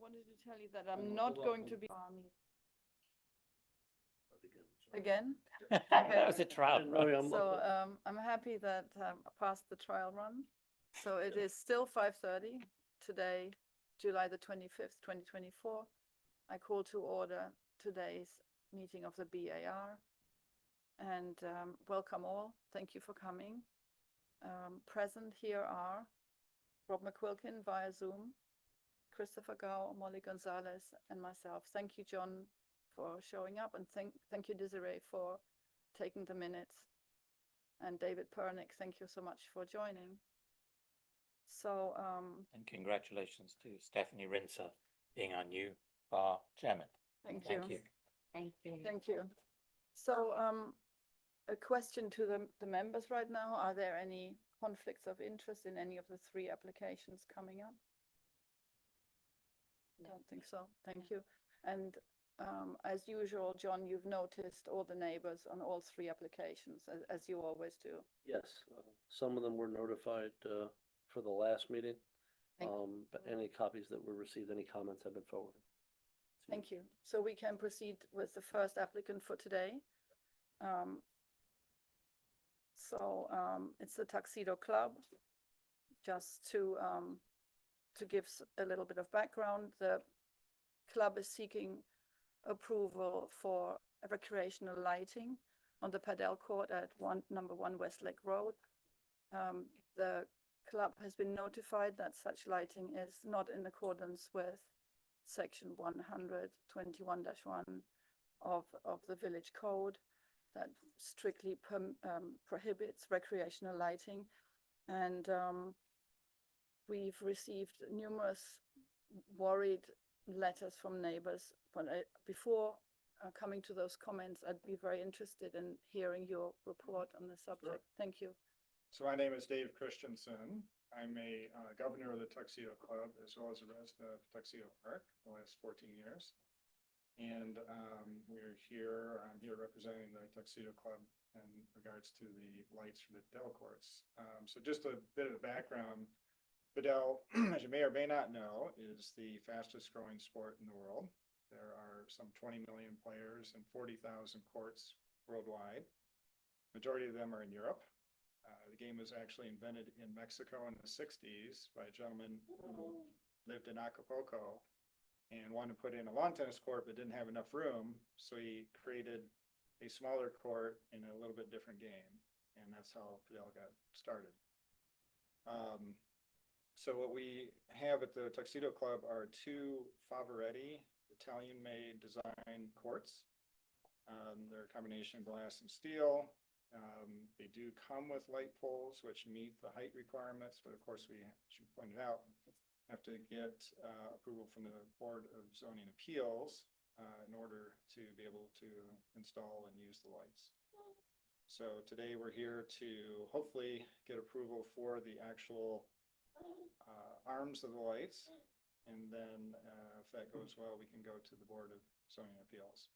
wanted to tell you that I'm not going to be again. That was a trial. So I'm happy that I passed the trial run. So it is still 5:30 today, July the 25th, 2024. I call to order today's meeting of the BAR and welcome all. Thank you for coming. Present here are Rob McQuilkin via Zoom, Christopher Gao, Molly Gonzalez, and myself. Thank you, John, for showing up, and thank you, Desiree, for taking the minutes. And David Pernick, thank you so much for joining. So, and congratulations to Stephanie Rinser being our new bar chairman. Thank you. Thank you. Thank you. So, a question to the members right now. Are there any conflicts of interest in any of the three applications coming up? I don't think so. Thank you. And as usual, John, you've noticed all the neighbors on all three applications, as you always do. Yes, some of them were notified for the last meeting. But any copies that were received, any comments have been forwarded. Thank you. So we can proceed with the first applicant for today. It's the Tuxedo Club. Just to give a little bit of background, the club is seeking approval for recreational lighting on the padel court at number 1 Westlake Road. The club has been notified that such lighting is not in accordance with section 121-1 of the village code that strictly prohibits recreational lighting. And we've received numerous worried letters from neighbors. But before coming to those comments, I'd be very interested in hearing your report on the subject. Sure. Thank you. So my name is Dave Christensen. I'm a governor of the Tuxedo Club as well as a resident of Tuxedo Park the last 14 years. And I'm here representing the Tuxedo Club in regards to the lights for the padel courts. So just a bit of background. Padel, as you may or may not know, is the fastest growing sport in the world. There are some 20 million players and 40,000 courts worldwide. Majority of them are in Europe. The game was actually invented in Mexico in the 60s by a gentleman who lived in Acapulco and wanted to put in a lawn tennis court but didn't have enough room. So he created a smaller court in a little bit different game. And that's how padel got started. So what we have at the Tuxedo Club are 2 Favoretti Italian-made design courts. They're a combination of glass and steel. They do come with light poles, which meet the height requirements, but of course we, as you pointed out, have to get approval from the Board of Zoning Appeals in order to be able to install and use the lights. So today we're here to hopefully get approval for the actual arms of the lights, and then if that goes well, we can go to the Board of Zoning Appeals.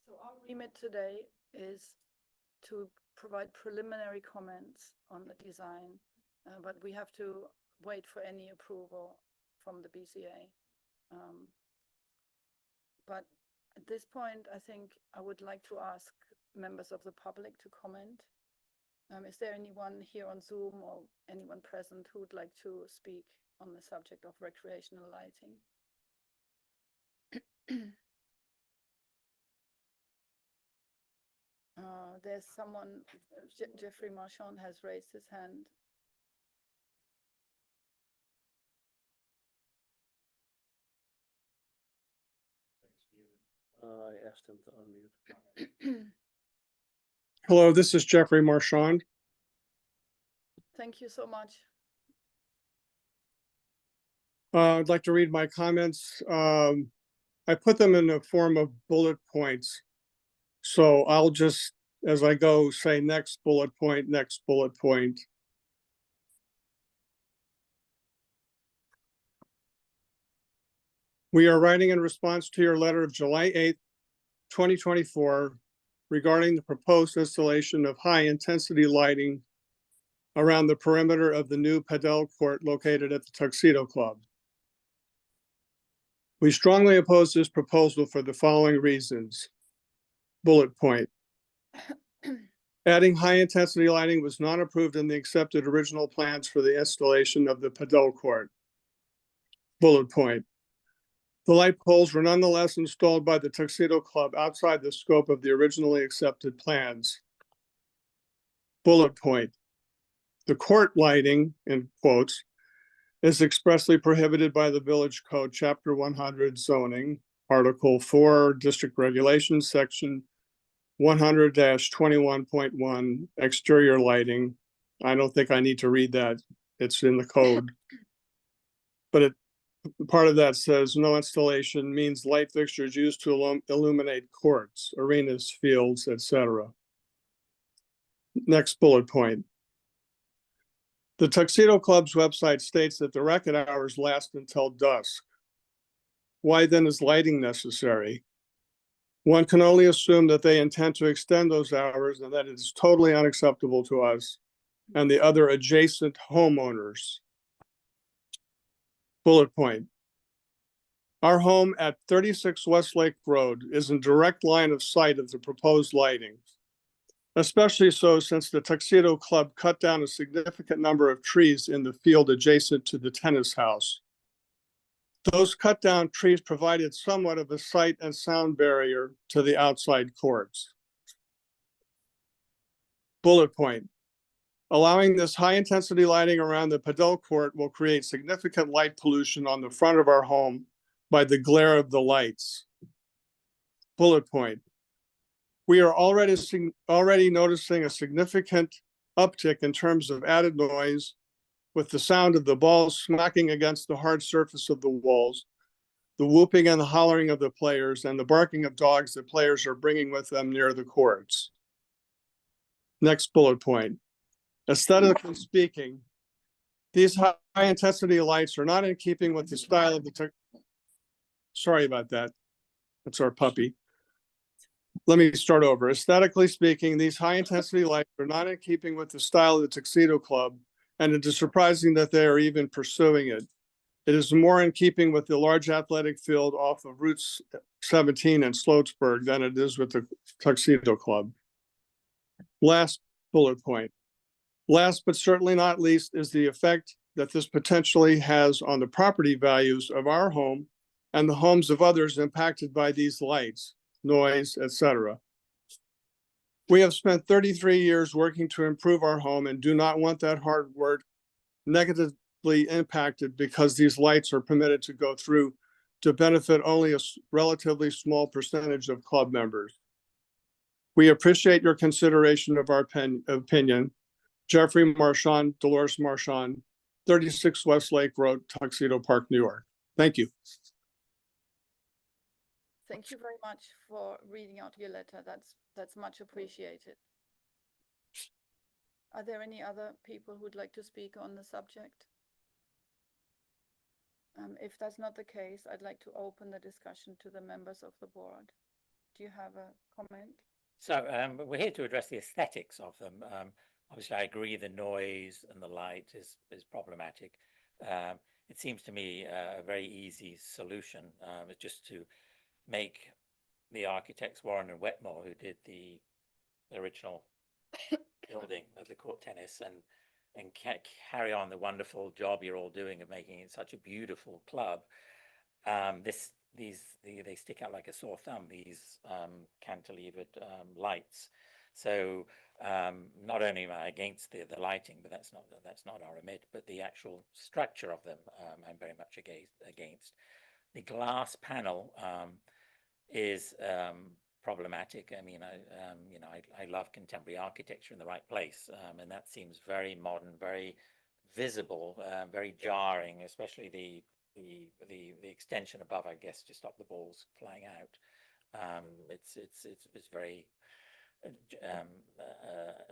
So our remit today is to provide preliminary comments on the design, but we have to wait for any approval from the BZA. But at this point, I think I would like to ask members of the public to comment. Is there anyone here on Zoom or anyone present who would like to speak on the subject of recreational lighting? There's someone, Jeffrey Marchand has raised his hand. I asked him to unmute. Hello, this is Jeffrey Marchand. Thank you so much. I'd like to read my comments. I put them in the form of bullet points. So I'll just, as I go, say next bullet point, next bullet point. We are writing in response to your letter of July 8th, 2024, regarding the proposed installation of high-intensity lighting around the perimeter of the new padel court located at the Tuxedo Club. We strongly oppose this proposal for the following reasons. Bullet point. Adding high-intensity lighting was not approved in the accepted original plans for the installation of the padel court. Bullet point. The light poles were nonetheless installed by the Tuxedo Club outside the scope of the originally accepted plans. Bullet point. The court lighting, in quotes, is expressly prohibited by the Village Code, Chapter 100 zoning, Article 4, District Regulations, Section 100-21.1, exterior lighting. I don't think I need to read that. It's in the code. But part of that says no installation means light fixtures used to illuminate courts, arenas, fields, etc. Next bullet point. The Tuxedo Club's website states that the racket hours last until dusk. Why then is lighting necessary? One can only assume that they intend to extend those hours and that it is totally unacceptable to us and the other adjacent homeowners. Bullet point. Our home at 36 Westlake Road is in direct line of sight of the proposed lighting, especially so since the Tuxedo Club cut down a significant number of trees in the field adjacent to the tennis house. Those cut down trees provided somewhat of a sight and sound barrier to the outside courts. Bullet point. Allowing this high intensity lighting around the padel court will create significant light pollution on the front of our home by the glare of the lights. Bullet point. We are already noticing a significant uptick in terms of added noise with the sound of the balls smacking against the hard surface of the walls, the whooping and the hollering of the players, and the barking of dogs that players are bringing with them near the courts. Next bullet point. Aesthetically speaking, these high intensity lights are not in keeping with the style of the sorry about that. That's our puppy. Let me start over. Aesthetically speaking, these high intensity lights are not in keeping with the style of the Tuxedo Club, and it is surprising that they are even pursuing it. It is more in keeping with the large athletic field off of Route 17 in Sloatsburg than it is with the Tuxedo Club. Last bullet point. Last but certainly not least is the effect that this potentially has on the property values of our home and the homes of others impacted by these lights, noise, etc. We have spent 33 years working to improve our home and do not want that hard work negatively impacted because these lights are permitted to go through to benefit only a relatively small percentage of club members. We appreciate your consideration of our opinion. Jeffrey Marchand, Dolores Marchand, 36 Westlake Road, Tuxedo Park, New York. Thank you. Thank you very much for reading out your letter. That's much appreciated. Are there any other people who'd like to speak on the subject? If that's not the case, I'd like to open the discussion to the members of the board. Do you have a comment? So we're here to address the aesthetics of them. Obviously, I agree the noise and the light is problematic. It seems to me a very easy solution is just to make the architects Warren and Wetmore, who did the original building of the court tennis, and carry on the wonderful job you're all doing of making it such a beautiful club. They stick out like a sore thumb, these cantilevered lights. So not only am I against the lighting, but that's not our remit, but the actual structure of them I'm very much against. The glass panel is problematic. I mean, I love contemporary architecture in the right place, and that seems very modern, very visible, very jarring, especially the extension above, I guess, to stop the balls flying out. It's very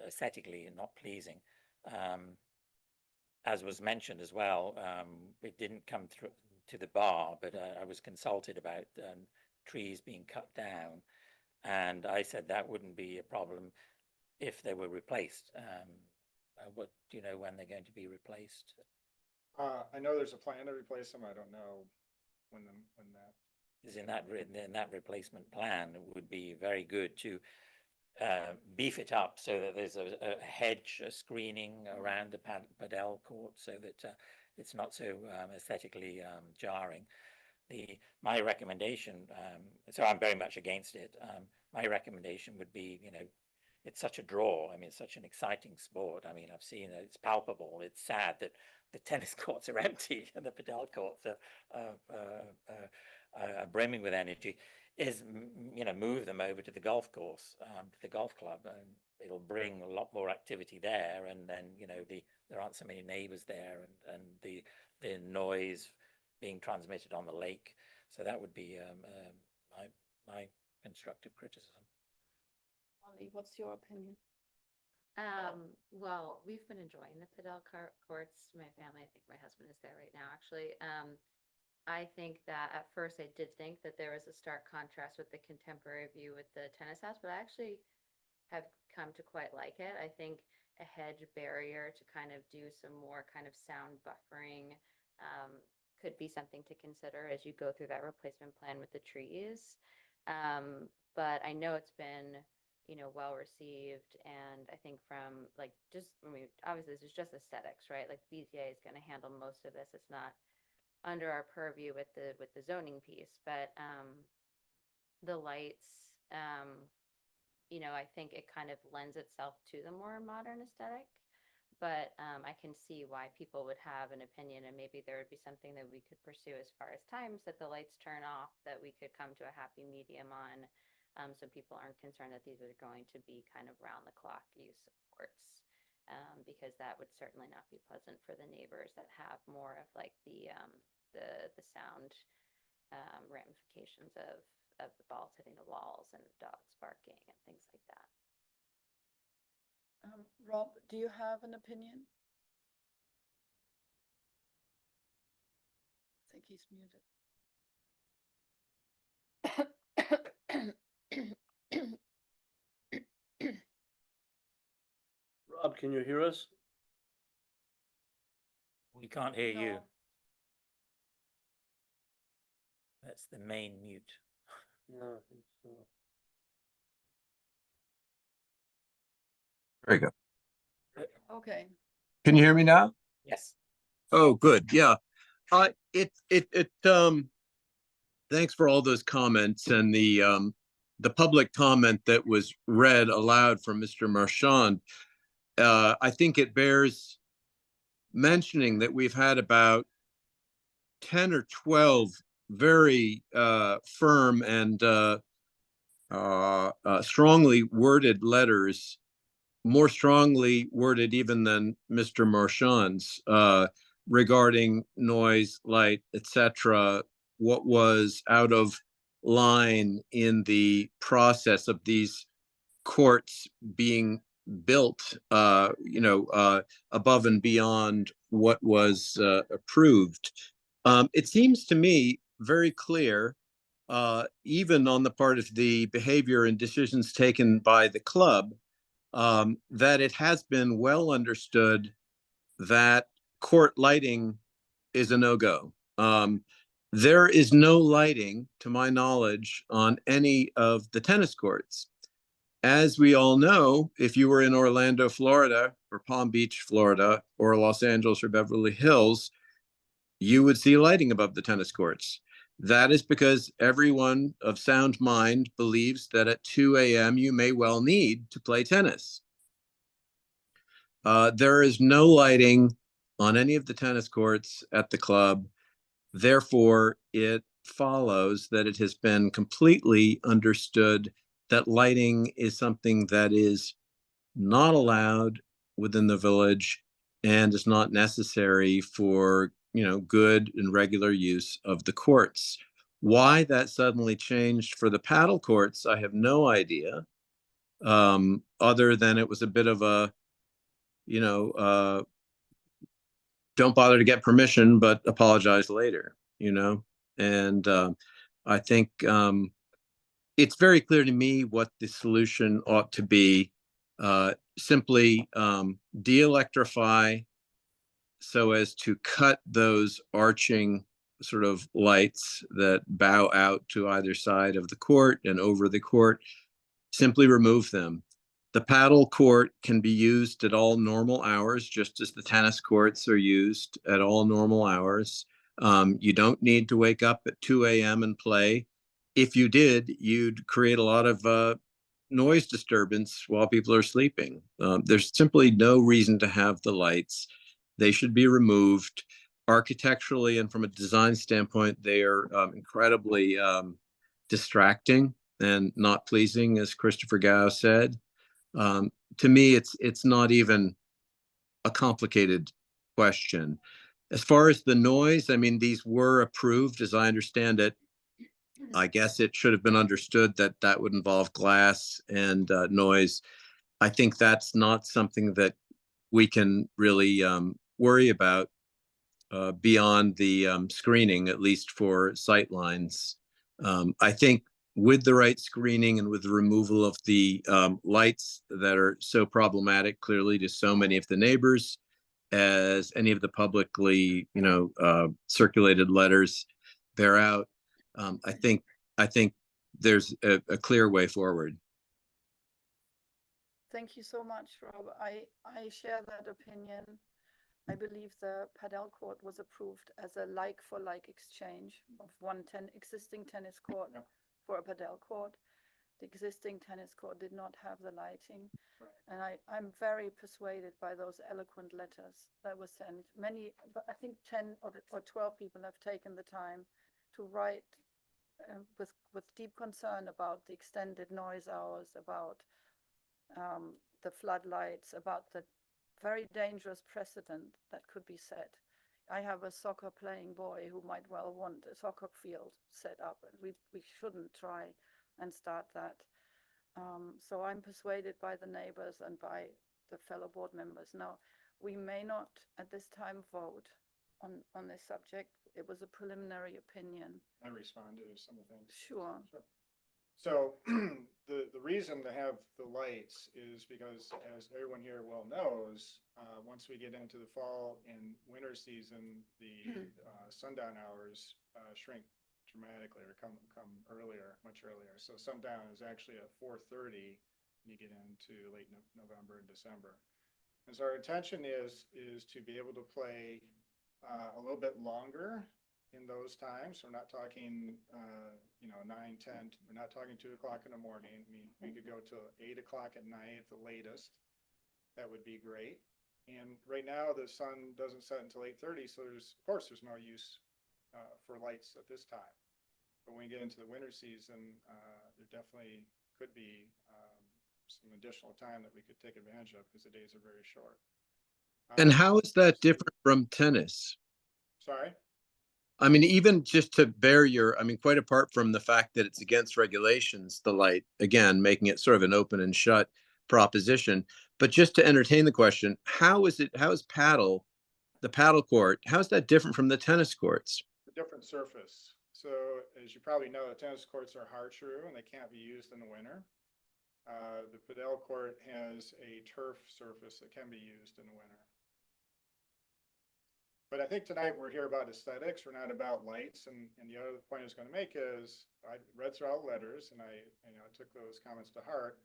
aesthetically not pleasing. As was mentioned as well, it didn't come through to the bar, but I was consulted about trees being cut down, and I said that wouldn't be a problem if they were replaced. What do you know when they're going to be replaced? I know there's a plan to replace them. I don't know when that. Is in that replacement plan, it would be very good to beef it up so that there's a hedge, a screening around the padel court, so that it's not so aesthetically jarring. My recommendation, so I'm very much against it. My recommendation would be, it's such a draw. I mean, it's such an exciting sport. I mean, I've seen it, it's palpable. It's sad that the tennis courts are empty and the padel courts are brimming with energy. Move them over to the golf course, to the golf club, and it'll bring a lot more activity there. And then, there aren't so many neighbors there, and the noise being transmitted on the lake. So that would be my constructive criticism. Molly, what's your opinion? Well, we've been enjoying the padel courts. My family, I think my husband is there right now, actually. I think that at first I did think that there was a stark contrast with the contemporary view with the tennis house, but I actually have come to quite like it. I think a hedge barrier to kind of do some more kind of sound buffering could be something to consider as you go through that replacement plan with the trees. But I know it's been, well received, and I think from obviously this is just aesthetics, right? Like BZA is going to handle most of this. It's not under our purview with the zoning piece, but the lights, I think it kind of lends itself to the more modern aesthetic. But I can see why people would have an opinion, and maybe there would be something that we could pursue as far as times that the lights turn off, that we could come to a happy medium on, so people aren't concerned that these are going to be kind of round the clock use of courts, because that would certainly not be pleasant for the neighbors that have more of like the sound ramifications of the balls hitting the walls and dogs barking and things like that. Rob, do you have an opinion? I think he's muted. Rob, can you hear us? We can't hear you. No. That's the main mute. No, I think so. Very good. Okay. Can you hear me now? Yes. Oh, good. Yeah. Thanks for all those comments, and the public comment that was read aloud from Mr. Marchand. I think it bears mentioning that we've had about 10 or 12 very firm and strongly worded letters, more strongly worded even than Mr. Marchand's, regarding noise, light, etc., what was out of line in the process of these courts being built, above and beyond what was approved. It seems to me very clear, even on the part of the behavior and decisions taken by the club, that it has been well understood that court lighting is a no-go. There is no lighting, to my knowledge, on any of the tennis courts. As we all know, if you were in Orlando, Florida, or Palm Beach, Florida, or Los Angeles or Beverly Hills, you would see lighting above the tennis courts. That is because everyone of sound mind believes that at 2 a.m. you may well need to play tennis. There is no lighting on any of the tennis courts at the club. Therefore, it follows that it has been completely understood that lighting is something that is not allowed within the village and is not necessary for, good and regular use of the courts. Why that suddenly changed for the paddle courts, I have no idea, other than it was a bit of a, don't bother to get permission, but apologize later, and I think it's very clear to me what the solution ought to be. Simply de-electrify so as to cut those arching sort of lights that bow out to either side of the court and over the court, simply remove them. The paddle court can be used at all normal hours, just as the tennis courts are used at all normal hours. You don't need to wake up at 2 a.m. and play. If you did, you'd create a lot of noise disturbance while people are sleeping. There's simply no reason to have the lights. They should be removed. Architecturally and from a design standpoint, they are incredibly distracting and not pleasing, as Christopher Gao said. To me, it's not even a complicated question. As far as the noise, I mean, these were approved, as I understand it. I guess it should have been understood that that would involve glass and noise. I think that's not something that we can really worry about beyond the screening, at least for sightlines. I think with the right screening and with the removal of the lights that are so problematic clearly to so many of the neighbors, as any of the publicly, circulated letters bear out, I think there's a clear way forward. Thank you so much, Rob. I share that opinion. I believe the padel court was approved as a like-for-like exchange of existing tennis court Yep. for a padel court. The existing tennis court did not have the lighting. And I'm very persuaded by those eloquent letters that were sent. Many, but I think 10 or 12 people have taken the time to write with deep concern about the extended noise hours, about the floodlights, about the very dangerous precedent that could be set. I have a soccer playing boy who might well want a soccer field set up, and we shouldn't try and start that. So I'm persuaded by the neighbors and by the fellow board members. Now, we may not at this time vote on this subject. It was a preliminary opinion. I responded to some of the things. Sure. So the reason to have the lights is because, as everyone here well knows, once we get into the fall and winter season, the sundown hours shrink dramatically or come earlier, much earlier. So sundown is actually at 4:30 when you get into late November and December. And so our intention is to be able to play a little bit longer in those times. We're not talking, 9, 10, we're not talking 2 o'clock in the morning. I mean, we could go to 8 o'clock at night at the latest. That would be great. And right now the sun doesn't set until 8:30. So there's no use for lights at this time. But when we get into the winter season, there definitely could be some additional time that we could take advantage of because the days are very short. And how is that different from tennis? Sorry? I mean, even just to bear quite apart from the fact that it's against regulations, the light, again, making it sort of an open and shut proposition, but just to entertain the question, how is the paddle court, how is that different from the tennis courts? A different surface. So as you probably know, the tennis courts are hard-true and they can't be used in the winter. The padel court has a turf surface that can be used in the winter. But I think tonight we're here about aesthetics. We're not about lights. And the other point I was going to make is I read through all the letters and I took those comments to heart.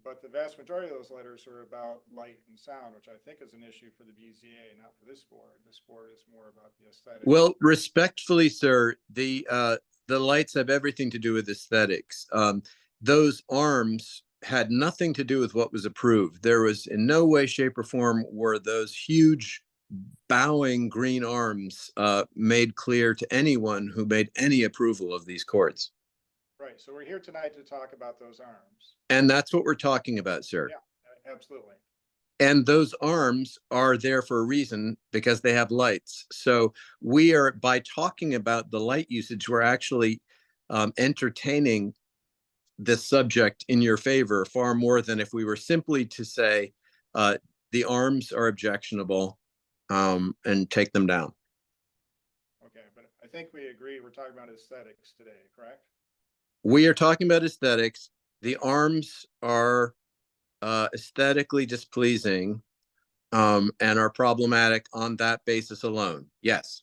But the vast majority of those letters are about light and sound, which I think is an issue for the BZA, not for this board. This board is more about the aesthetics. Well, respectfully, sir, the lights have everything to do with aesthetics. Those arms had nothing to do with what was approved. There was in no way, shape, or form were those huge bowing green arms made clear to anyone who made any approval of these courts. Right. So we're here tonight to talk about those arms. And that's what we're talking about, sir. Yeah, absolutely. And those arms are there for a reason because they have lights. So we are, by talking about the light usage, we're actually entertaining this subject in your favor far more than if we were simply to say the arms are objectionable and take them down. Okay, but I think we agree we're talking about aesthetics today, correct? We are talking about aesthetics. The arms are aesthetically displeasing and are problematic on that basis alone. Yes.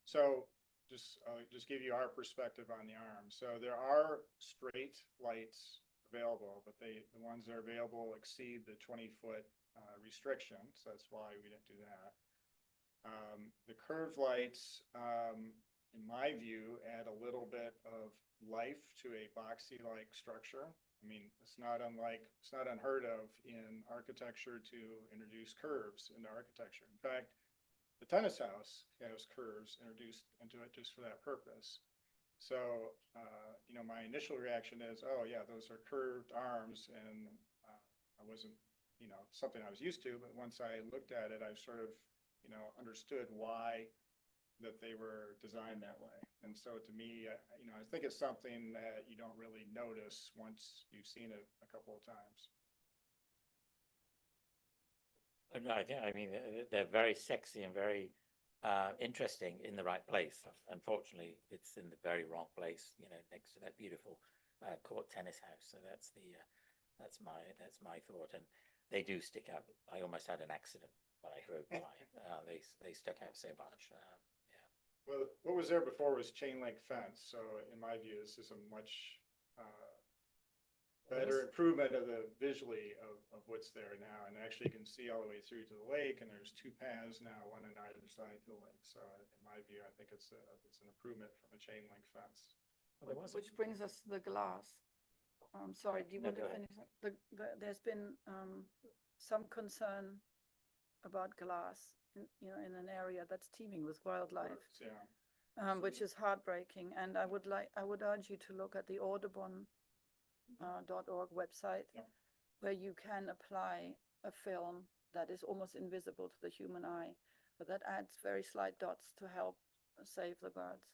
So I'll just give you our perspective on the arms. So there are straight lights available, but the ones that are available exceed the 20-foot restriction. So that's why we didn't do that. The curved lights, in my view, add a little bit of life to a boxy-like structure. I mean, it's not unheard of in architecture to introduce curves into architecture. In fact, the tennis house has curves introduced into it just for that purpose. So, you know, my initial reaction is, oh yeah, those are curved arms, and I wasn't, you know, something I was used to, but once I looked at it, I sort of, you know, understood why that they were designed that way. And so to me, you know, I think it's something that you don't really notice once you've seen it a couple of times. No, I mean, they're very sexy and very interesting in the right place. Unfortunately, it's in the very wrong place, you know, next to that beautiful court tennis house. So that's my thought. And they do stick out. I almost had an accident when I drove by. They stuck out so much. Yeah. Well, what was there before was chain link fence. So in my view, this is a much better improvement of the visually of what's there now. And actually you can see all the way through to the lake, and there's two paths now, one on either side of the lake. So in my view, I think it's an improvement from a chain link fence. Well, there was Which brings us to the glass. Sorry, do you No, want to go ahead. finish? There's been some concern about glass, you know, in an area that's teeming with wildlife, Yeah. which is heartbreaking. And I would urge you to look at the Audubon .org website, Yeah. where you can apply a film that is almost invisible to the human eye, but that adds very slight dots to help save the birds.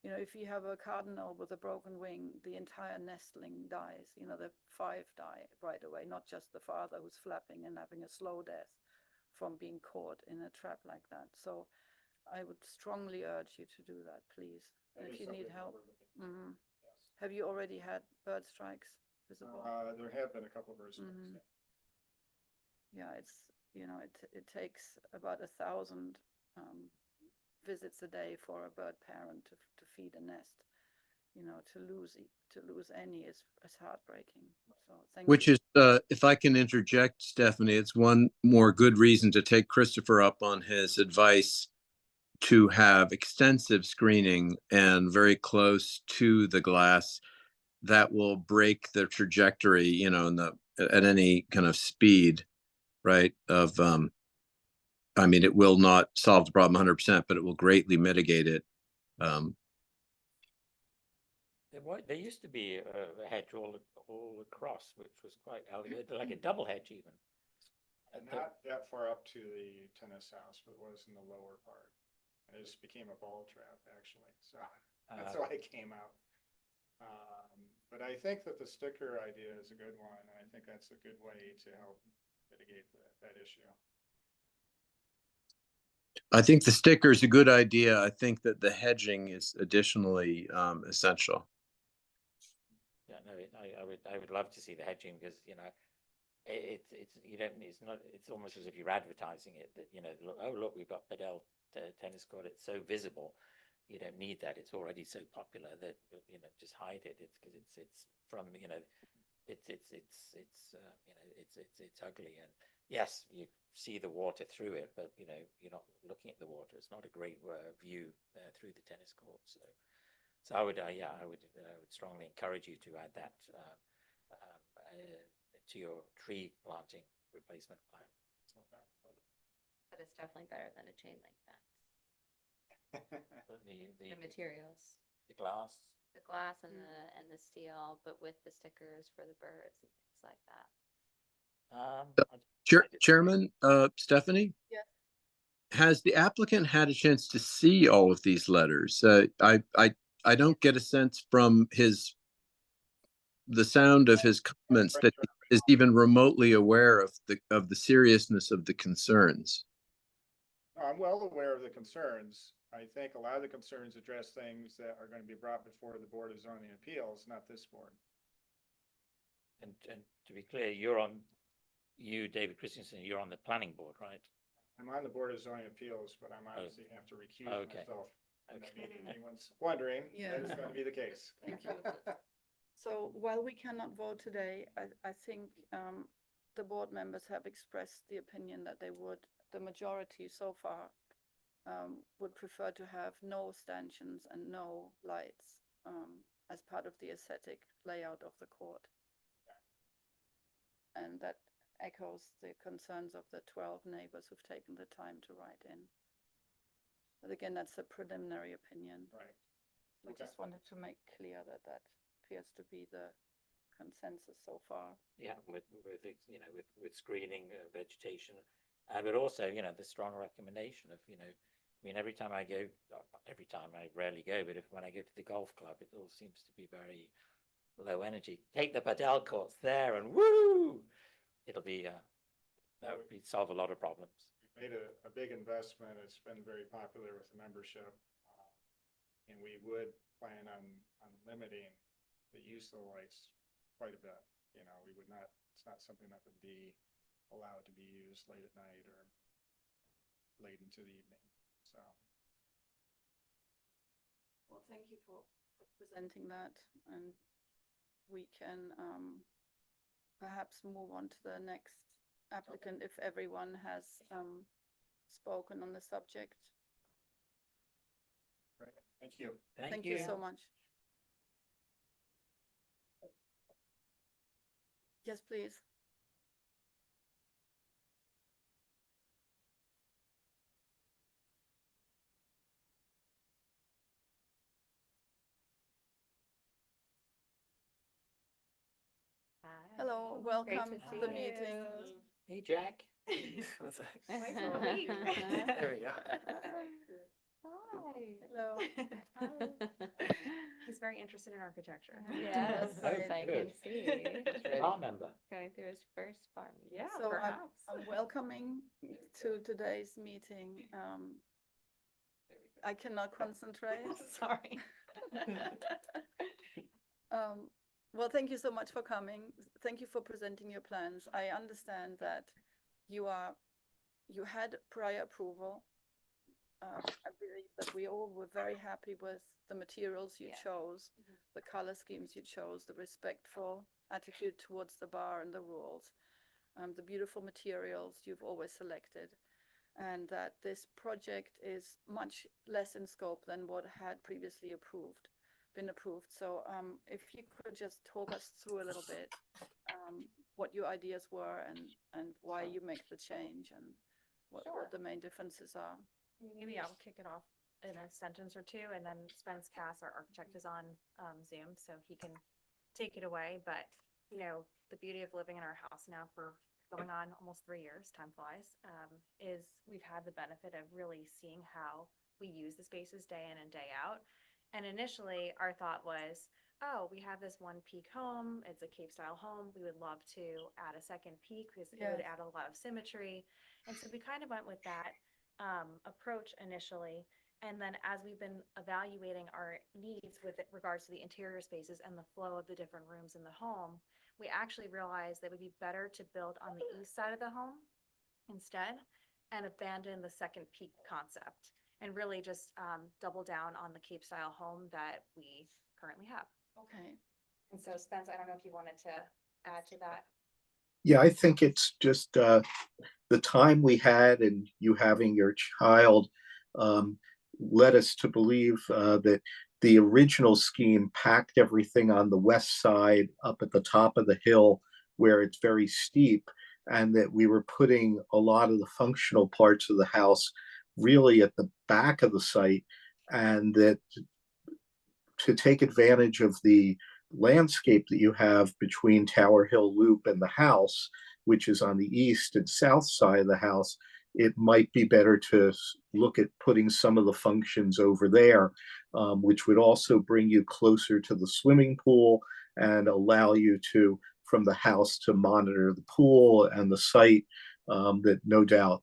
You know, if you have a cardinal with a broken wing, the entire nestling dies. You know, the 5 die right away, not just the father who's flapping and having a slow death from being caught in a trap like that. So I would strongly urge you to do that, please. And if you need help. Have you already had bird strikes visible? There have been a couple of birds. Mhm. Yeah, it's, you know, it takes about 1,000 visits a day for a bird parent to feed a nest. You know, to lose any is heartbreaking. So thank Which you. is, if I can interject, Stephanie, it's one more good reason to take Christopher up on his advice to have extensive screening and very close to the glass that will break the trajectory, you know, at any kind of speed, right? I mean, it will not solve the problem 100%, but it will greatly mitigate it. There used to be a hedge all across, which was quite elegant, like a double hedge even. And not that far up to the tennis house, but it was in the lower part. And it just became a ball trap, actually. So that's why it came out. But I think that the sticker idea is a good one. And I think that's a good way to help mitigate that issue. I think the sticker is a good idea. I think that the hedging is additionally essential. Yeah, no, I would love to see the hedging, because, you know, it's almost as if you're advertising it, that, you know, look, we've got Padel tennis court. It's so visible. You don't need that. It's already so popular that, you know, just hide it. It's because it's from, you know, it's ugly. And yes, you see the water through it, but, you know, you're not looking at the water. It's not a great view through the tennis court. So I would strongly encourage you to add that to your tree planting replacement plan. But it's definitely better than a chain link fence. The materials, The glass. the glass and the steel, but with the stickers for the birds and things like that. Chairman, Stephanie? Yeah. Has the applicant had a chance to see all of these letters? I don't get a sense from the sound of his comments that he is even remotely aware of the seriousness of the concerns. I'm well aware of the concerns. I think a lot of the concerns address things that are going to be brought before the Board of Zoning Appeals, not this board. And to be clear, David Christensen, you're on the planning board, right? I'm on the Board of Zoning Appeals, but I'm obviously have to recuse myself in the Okay. meeting, anyone's wondering, Yeah. that is going to be the case. Thank you. So while we cannot vote today, I think the board members have expressed the opinion that they would, the majority so far, would prefer to have no stanchions and no lights as part of the aesthetic layout of the court. And that echoes the concerns of the 12 neighbors who've taken the time to write in. But again, that's a preliminary opinion. Right. We Okay. just wanted to make clear that that appears to be the consensus so far. Yeah, with with screening, vegetation, but also, the strong recommendation of, I mean, every time I go, every time I rarely go, but when I go to the golf club, it all seems to be very low energy. Take the padel courts there and woo! It'll be, that would be solve a lot of problems. We've made a big investment. It's been very popular with the membership. And we would plan on limiting the use of the lights quite a bit. We would not, it's not something that would be allowed to be used late at night or late into the evening, so. Well, thank you for presenting that, and we can perhaps move on to the next applicant if everyone has spoken on the subject. Great, thank you. Thank you so much. Yes, please. Hello, welcome to to see the you. meeting. Hey, Jack. There we go. Hello. He's very interested in architecture. Yes, Oh, as I can good. see. Bar member. Going through his first farm. Yeah, So perhaps. I'm welcoming to today's meeting. I cannot concentrate. Sorry. Well, thank you so much for coming. Thank you for presenting your plans. I understand that you had prior approval. I believe that we all were very happy with the materials you chose, the color schemes you chose, the respectful attitude towards the bar and the rules, the beautiful materials you've always selected, and that this project is much less in scope than what had previously been approved. So if you could just talk us through a little bit what your ideas were and why you make the change and what the main differences are. Maybe I'll kick it off in a sentence or two, and then Spence Cass, our architect, is on Zoom, so he can take it away. But, the beauty of living in our house now for going on almost 3 years, time flies, is we've had the benefit of really seeing how we use the spaces day in and day out. And initially, our thought was, oh, we have this one peak home. It's a Cape style home. We would love to add a second peak because it would add a lot of symmetry. And so we kind of went with that approach initially. And then as we've been evaluating our needs with regards to the interior spaces and the flow of the different rooms in the home, we actually realized that it would be better to build on the east side of the home instead and abandon the second peak concept and really just double down on the Cape style home that we currently have. Okay. And so Spence, I don't know if you wanted to add to that. Yeah, I think it's just the time we had and you having your child led us to believe that the original scheme packed everything on the west side up at the top of the hill where it's very steep, and that we were putting a lot of the functional parts of the house really at the back of the site, and that to take advantage of the landscape that you have between Tower Hill Loop and the house, which is on the east and south side of the house, it might be better to look at putting some of the functions over there, which would also bring you closer to the swimming pool and allow you to, from the house, to monitor the pool and the site that no doubt,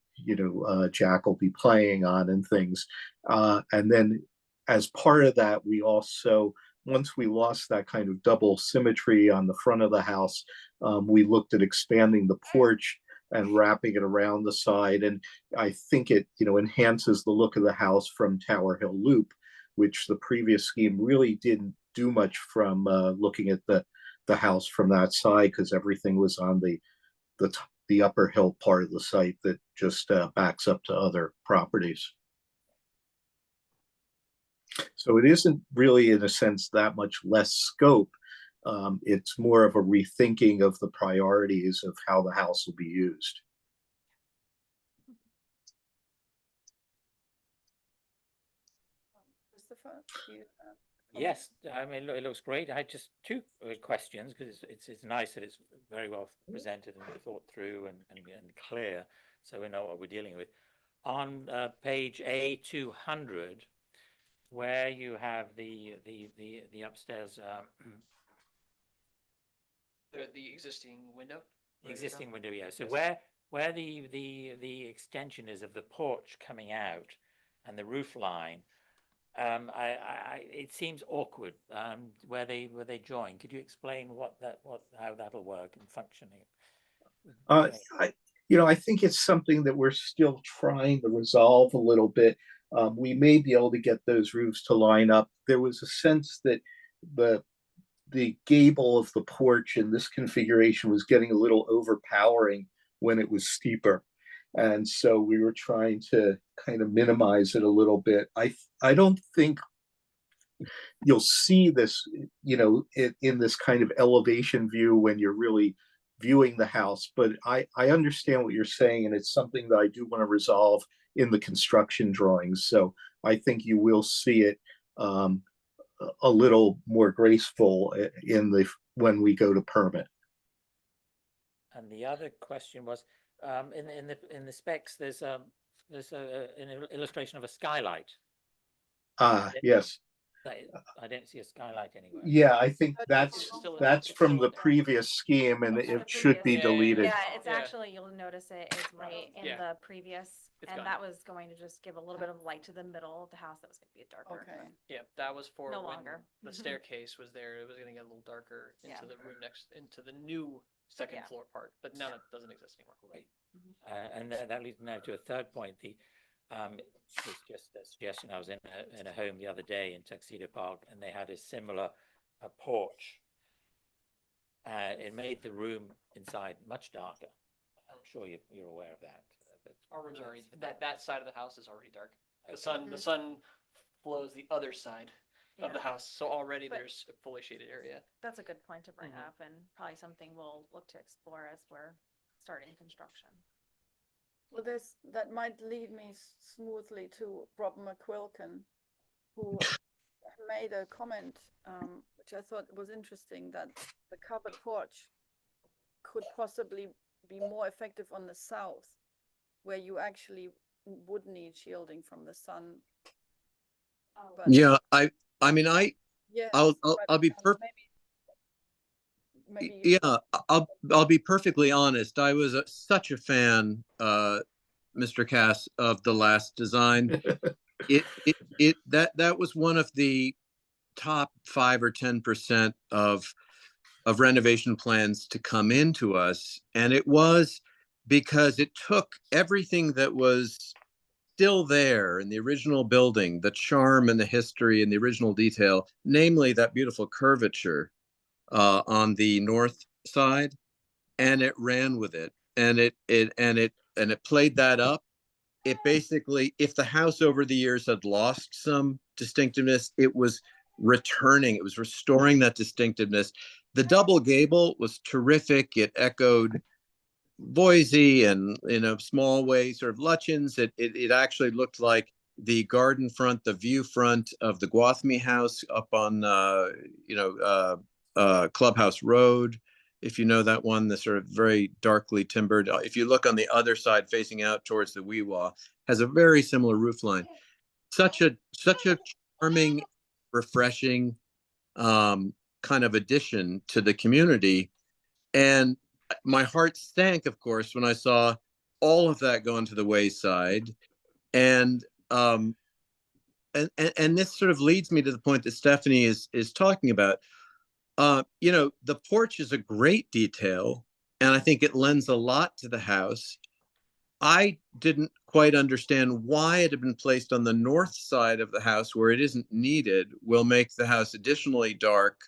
Jack will be playing on and things. And then as part of that, we also, once we lost that kind of double symmetry on the front of the house, we looked at expanding the porch and wrapping it around the side. And I think it, enhances the look of the house from Tower Hill Loop. which the previous scheme really didn't do much from looking at the house from that side, because everything was on the upper hill part of the site that just backs up to other properties. So it isn't really, in a sense, that much less scope. It's more of a rethinking of the priorities of how the house will be used. Christopher, do you have a comment? Yes, I mean, it looks great. I had just two questions, because it's nice that it's very well presented and thought through and clear, so we know what we're dealing with. On page A200, where you have the upstairs The existing window? existing window, yeah. So where the extension is of the porch coming out and the roof line, it seems awkward where they join. Could you explain how that'll work and functioning? I think it's something that we're still trying to resolve a little bit. We may be able to get those roofs to line up. There was a sense that the gable of the porch in this configuration was getting a little overpowering when it was steeper. And so we were trying to kind of minimize it a little bit. I don't think you'll see this, in this kind of elevation view when you're really viewing the house, but I understand what you're saying, and it's something that I do want to resolve in the construction drawings. So I think you will see it a little more graceful when we go to permit. And the other question was, in the specs, there's an illustration of a skylight. Yes. I don't see a skylight anywhere. Yeah, I think That's that's from the previous scheme, and it should be deleted. Yeah, it's Yeah. actually, you'll notice it is right in Yeah. the previous, It's and gone. that was going to just give a little bit of light to the middle of the house that was gonna be darker. Okay. Yeah, that was for No when longer. the Mhm. staircase was there. It was gonna get a little darker Yeah. into the room into the new second Yeah. floor part, but now that doesn't exist anymore. Right. And that leads me now to a third point. It's just a suggestion. I was in a home the other day in Tuxedo Park, and they had a similar porch. It made the room inside much darker. I'm sure you're aware of that. But Our rooms are already, that side of the house is already dark. The Okay. sun flows the other side of the Yeah. house, so already But- there's a fully shaded area. That's a good point to bring Mhm. up, and probably something we'll look to explore as we're starting construction. Well, that might lead me smoothly to Rob McQuilkin, who made a comment, which I thought was interesting, that the covered porch could possibly be more effective on the south, where you actually would need shielding from the sun. But Yeah, I mean, yes, I'll but, be maybe you yeah, I'll be perfectly honest. I was such a fan, Mr. Cass, of the last design. That was one of the top 5 or 10% of renovation plans to come into us, and it was because it took everything that was still there in the original building, the charm and the history and the original detail, namely that beautiful curvature on the north side, and it ran with it, and it played that up. It basically, if the house over the years had lost some distinctiveness, it was returning, it was restoring that distinctiveness. The double gable was terrific. It echoed Boise and, in a small way, sort of Lutchins. It actually looked like the garden front, the view front of the Gwathmey house up on, Clubhouse Road. If you know that one, the sort of very darkly timbered, if you look on the other side facing out towards the Weewa, has a very similar roof line. Such a charming, refreshing kind of addition to the community. And my heart sank, of course, when I saw all of that going to the wayside. And this sort of leads me to the point that Stephanie is talking about. The porch is a great detail, and I think it lends a lot to the house. I didn't quite understand why it had been placed on the north side of the house where it isn't needed, will make the house additionally dark.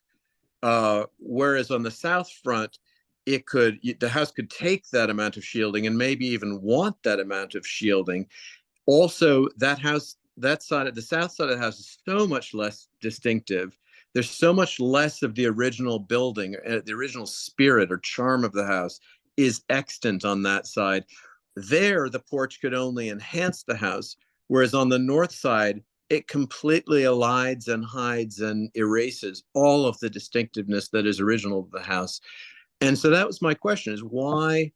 Whereas on the south front, the house could take that amount of shielding and maybe even want that amount of shielding. Also, that house, that side of the south side of the house is so much less distinctive. There's so much less of the original building, the original spirit or charm of the house is extant on that side. There, the porch could only enhance the house, whereas on the north side, it completely elides and hides and erases all of the distinctiveness that is original to the house. And so that was my question: is why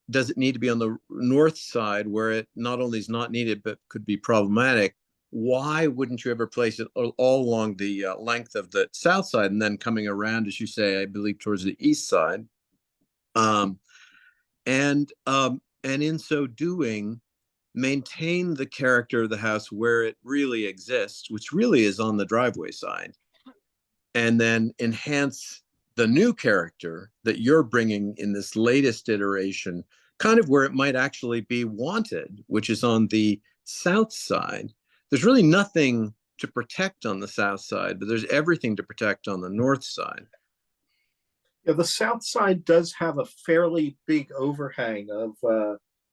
does it need to be on the north side where it not only is not needed, but could be problematic? Why wouldn't you ever place it all along the length of the south side and then coming around, as you say, I believe, towards the east side? And in so doing, maintain the character of the house where it really exists, which really is on the driveway side, and then enhance the new character that you're bringing in this latest iteration, kind of where it might actually be wanted, which is on the south side. There's really nothing to protect on the south side, but there's everything to protect on the north side. Yeah, the south side does have a fairly big overhang of,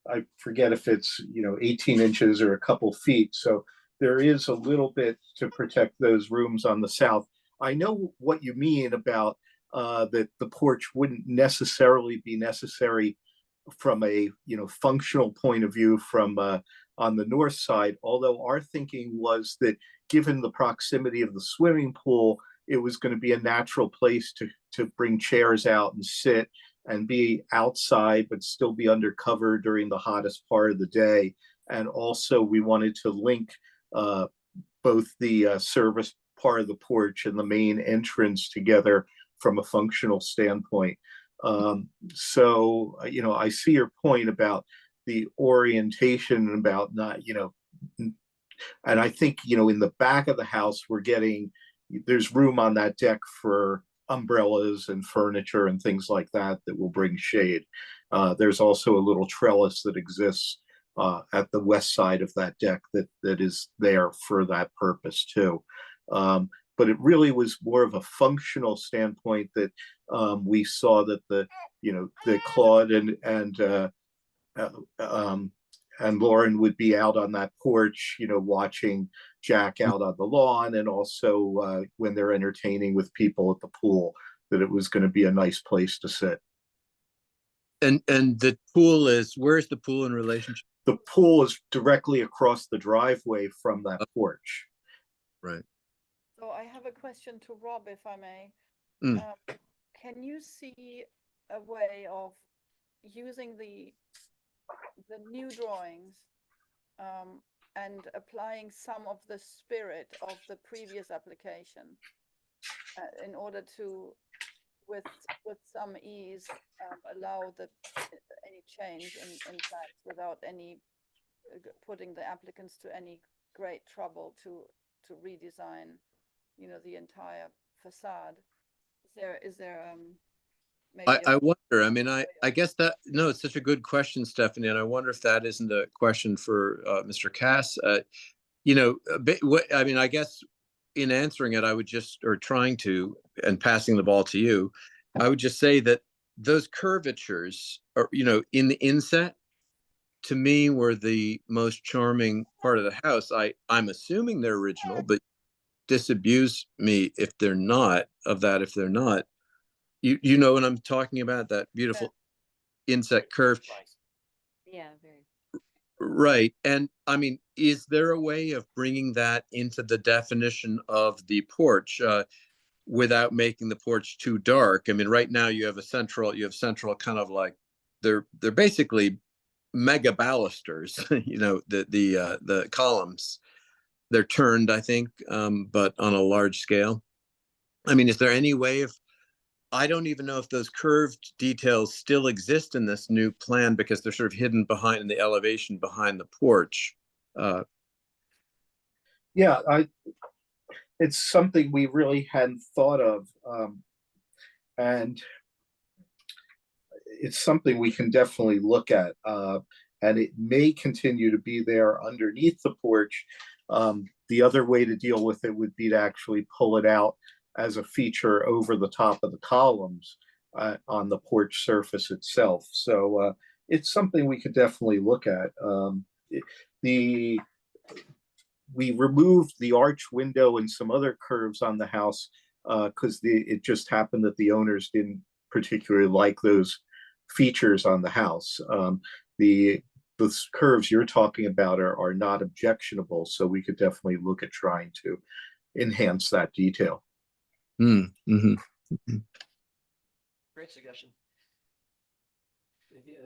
I forget if it's, 18 inches or a couple feet. So there is a little bit to protect those rooms on the south. I know what you mean about that the porch wouldn't necessarily be necessary from a, functional point of view from on the north side, although our thinking was that given the proximity of the swimming pool, it was going to be a natural place to bring chairs out and sit and be outside, but still be under cover during the hottest part of the day. And also we wanted to link both the service part of the porch and the main entrance together from a functional standpoint. So, I see your point about the orientation and about not, and I think, in the back of the house, there's room on that deck for umbrellas and furniture and things like that will bring shade. There's also a little trellis that exists at the west side of that deck that is there for that purpose too. But it really was more of a functional standpoint that we saw that that Claude and Lauren would be out on that porch, watching Jack out on the lawn, and also when they're entertaining with people at the pool, that it was going to be a nice place to sit. And the pool where's the pool in relationship? The pool is directly across the driveway from that porch. Right. So I have a question to Rob, if I may. Can you see a way of using the new drawings and applying some of the spirit of the previous application in order to, with some ease, allow any change in plans without any putting the applicants to any great trouble to redesign, the entire facade? Is there maybe I wonder, I mean, I guess it's such a good question, Stephanie, and I wonder if that isn't a question for Mr. Cass. I guess in answering it, I would trying to, and passing the ball to you, I would just say that those curvatures are, in the inset, to me, were the most charming part of the house. I'm assuming they're original, but disabuse me if they're not. You know what I'm talking about, that beautiful inset curve. Yeah, very. Right. And I mean, is there a way of bringing that into the definition of the porch without making the porch too dark? I mean, right now you have central kind of like, they're basically mega balusters, the columns. They're turned, I think, but on a large scale. I mean, is there any way of, I don't even know if those curved details still exist in this new plan because they're sort of hidden behind in the elevation behind the porch. It's something we really hadn't thought of. And it's something we can definitely look at. and it may continue to be there underneath the porch. The other way to deal with it would be to actually pull it out as a feature over the top of the columns on the porch surface itself. So it's something we could definitely look at. We removed the arch window and some other curves on the house because it just happened that the owners didn't particularly like those features on the house. The curves you're talking about are not objectionable, so we could definitely look at trying to enhance that detail. Mm-hmm. Great suggestion.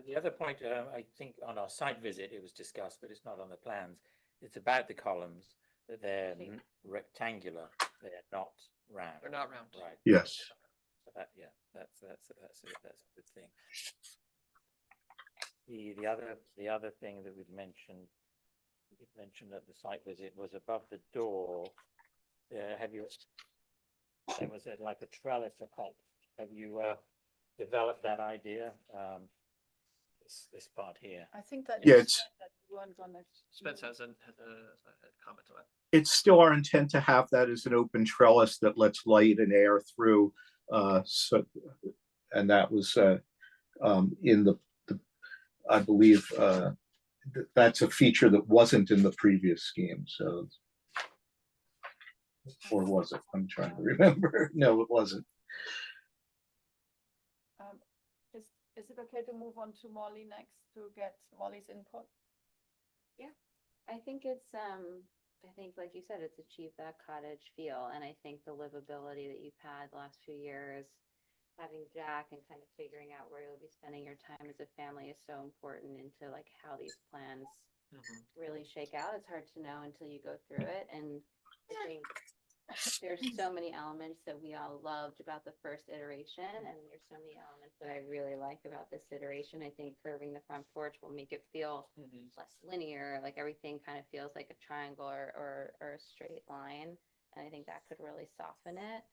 The other point, I think on our site visit, it was discussed, but it's not on the plans. It's about the columns, that they're rectangular, they're not round. They're not round. Right. Yes. So that, yeah, that's a good thing. The other thing that we've mentioned at the site visit was above the door. Was it like a trellis or cot? Have you developed that idea? This part here. I think that. Yeah, you it's- said that you weren't gonna. Spence has a comment on that. It's still our intent to have that as an open trellis that lets light and air through. And that was in the I believe that's a feature that wasn't in the previous scheme. So, or was it? I'm trying to remember. No, it wasn't. Is it okay to move on to Molly next to get Molly's input? I think it's, I think like you said, it's achieved that cottage feel, and I think the livability that you've had the last few years, having Jack and kind of figuring out where you'll be spending your time as a family is so important into like how these plans really shake out. It's hard to know until you go through it, and I think there's so many elements that we all loved about the first iteration, and there's so many elements that I really like about this iteration. I think curving the front porch will make it feel less linear, like everything kind of feels like a triangle or a straight line, and I think that could really soften it.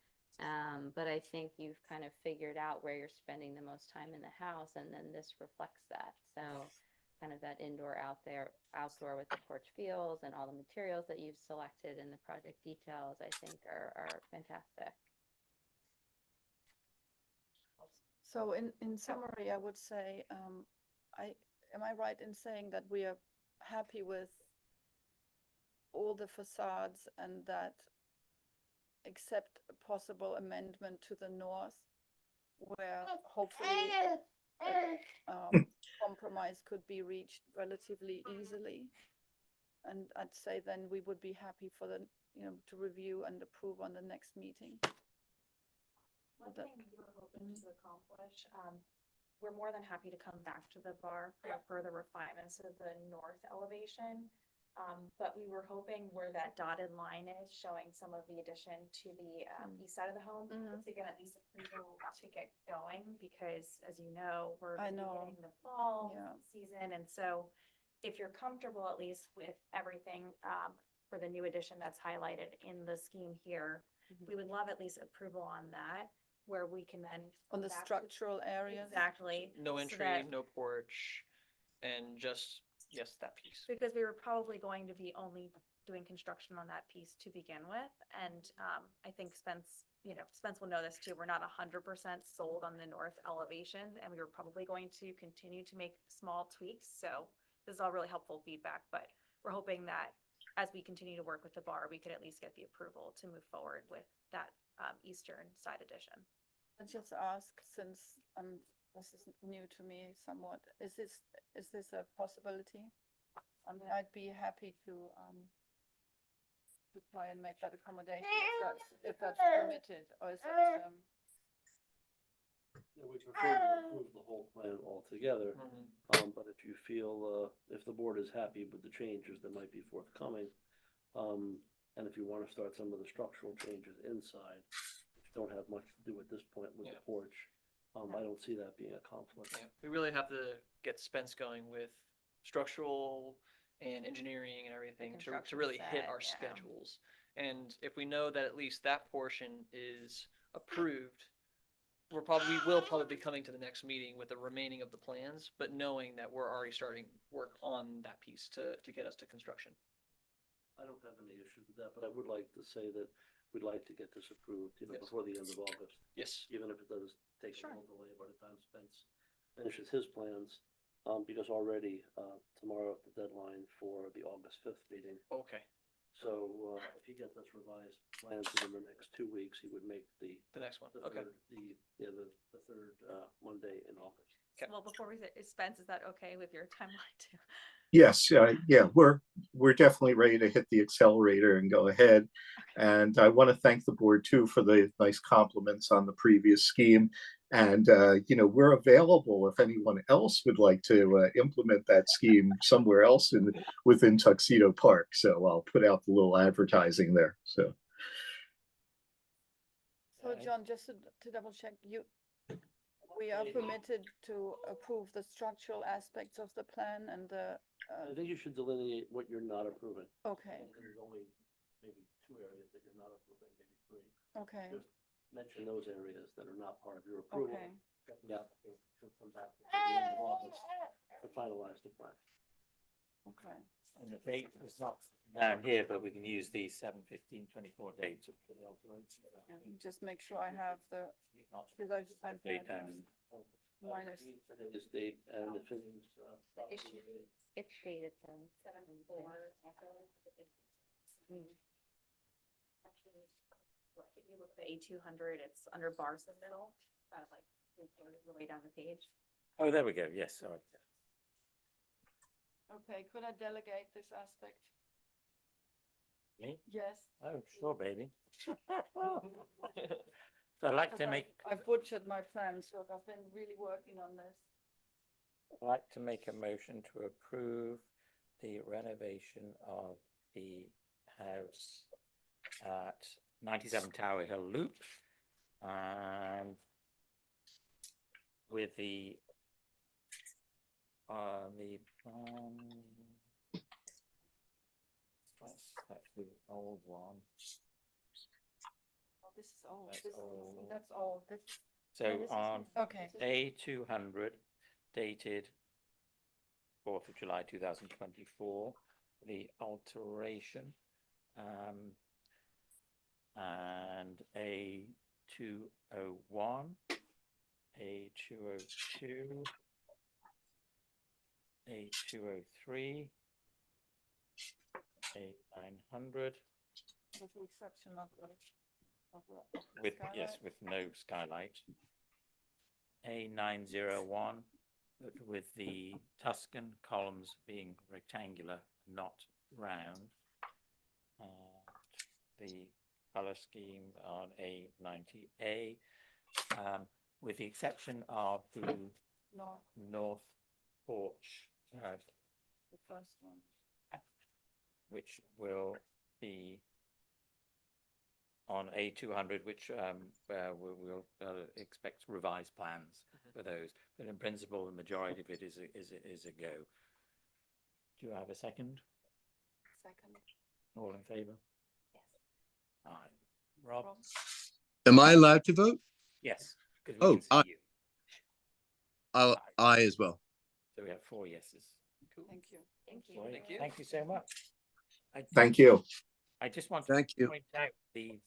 But I think you've kind of figured out where you're spending the most time in the house, and then this reflects that. So kind of that outdoor with the porch feels and all the materials that you've selected and the project details, I think are fantastic. So in summary, I would say, am I right in saying that we are happy with all the facades, and that except a possible amendment to the north, where hopefully compromise could be reached relatively easily? And I'd say then we would be happy for to review and approve on the next meeting. One thing we were hoping to accomplish, we're more than happy to come back to the bar for further refinements of the north elevation. But we were hoping where that dotted line is showing some of the addition to the east side of the home to get at least approval to get going, because as you know, we're I know. beginning the fall Yeah. season. And so if you're comfortable at least with everything for the new addition that's highlighted in the scheme here, we would love at least approval on that, where we can then. On the come back to- structural areas? Exactly. No so entry, that- no porch, and just, yes, that piece. Because we were probably going to be only doing construction on that piece to begin with. And I think Spence will know this too. We're not 100% sold on the north elevation, and we were probably going to continue to make small tweaks. So this is all really helpful feedback, but we're hoping that as we continue to work with the bar, we could at least get the approval to move forward with that eastern side addition. Let's just ask, since this is new to me somewhat, is this a possibility? I mean, I'd be happy to try and make that accommodation if that's permitted, or is that, Yeah, we prefer to approve the whole plan altogether. But if you feel, if the board is happy with the changes that might be forthcoming, and if you want to start some of the structural changes inside, which don't have much to do at this point with the porch, I don't see that being a conflict. Yeah, we really have to get Spence going with structural and engineering and everything to construction really hit set, our yeah. schedules. And if we know that at least that portion is approved, we will probably be coming to the next meeting with the remaining of the plans, but knowing that we're already starting work on that piece to get us to construction. I don't have any issues with that, but I would like to say that we'd like to get this approved, Yes. before the end of August. Yes. Even if it does take a Sure. little delay by the time Spence finishes his plans. Because already, tomorrow is the deadline for the August 5th meeting. Okay, So, if he gets us revised plans within the next 2 weeks, he would make the, the next one, the okay. third, the third, Monday in August. Okay. Well, before we say, Spence, is that okay with your timeline too? Yes, yeah, we're definitely ready to hit the accelerator and go ahead. And I want to thank the board too for the nice compliments on the previous scheme. And, we're available if anyone else would like to implement that scheme somewhere else within Tuxedo Park. So I'll put out the little advertising there, so. So Okay. John, just to double check, we are permitted to approve the structural aspects of the plan and the, I think you should delineate what you're not approving. okay, And there's only maybe 2 areas that you're not approving, maybe 3. okay, Just mention those areas that are not part of your approval. okay. Get the applicant to come back at the end of August to finalize the plan. Okay. And the date is not down here, but we can use the 7/15/24 date for the alteration. Just make sure I have the, Not because I've date had, down. minus, Today's date and if it is, issue. It's dated then. 7/4. Actually, if you look at the A200, it's under bars in the middle, kind of like the way down the page. Oh, there we go. Yes, sorry. okay, could I delegate this aspect? Me? Yes, Oh, sure, baby. So I'd like to make, I butchered my plans, so I've been really working on this. I'd like to make a motion to approve the renovation of the house at 97 Tower Hill Loop. With the that's actually the old one. Oh, this is old, That's this is, old. that's old, this, So this is- on okay, A200 dated 4th of July 2024, the alteration, and A201, A202, A203, A900, with the exception of the. with, skylight. yes, with no skylight. A901, but with the Tuscan columns being rectangular, not round. The color scheme on A90A, with the exception of the No, north porch, the first one. which will be on A200, which we'll expect revised plans for those. But in principle, the majority of it is a go. Do you have a second? Second. All in favor? Yes. Aye. Rob? Rob? Am I allowed to vote? Yes, because Oh, we can see you. I as well. So we have 4 yeses. Thank you. Thank you. Great. Thank you. Thank you so much. Thank you. I just want to Thank you. point out the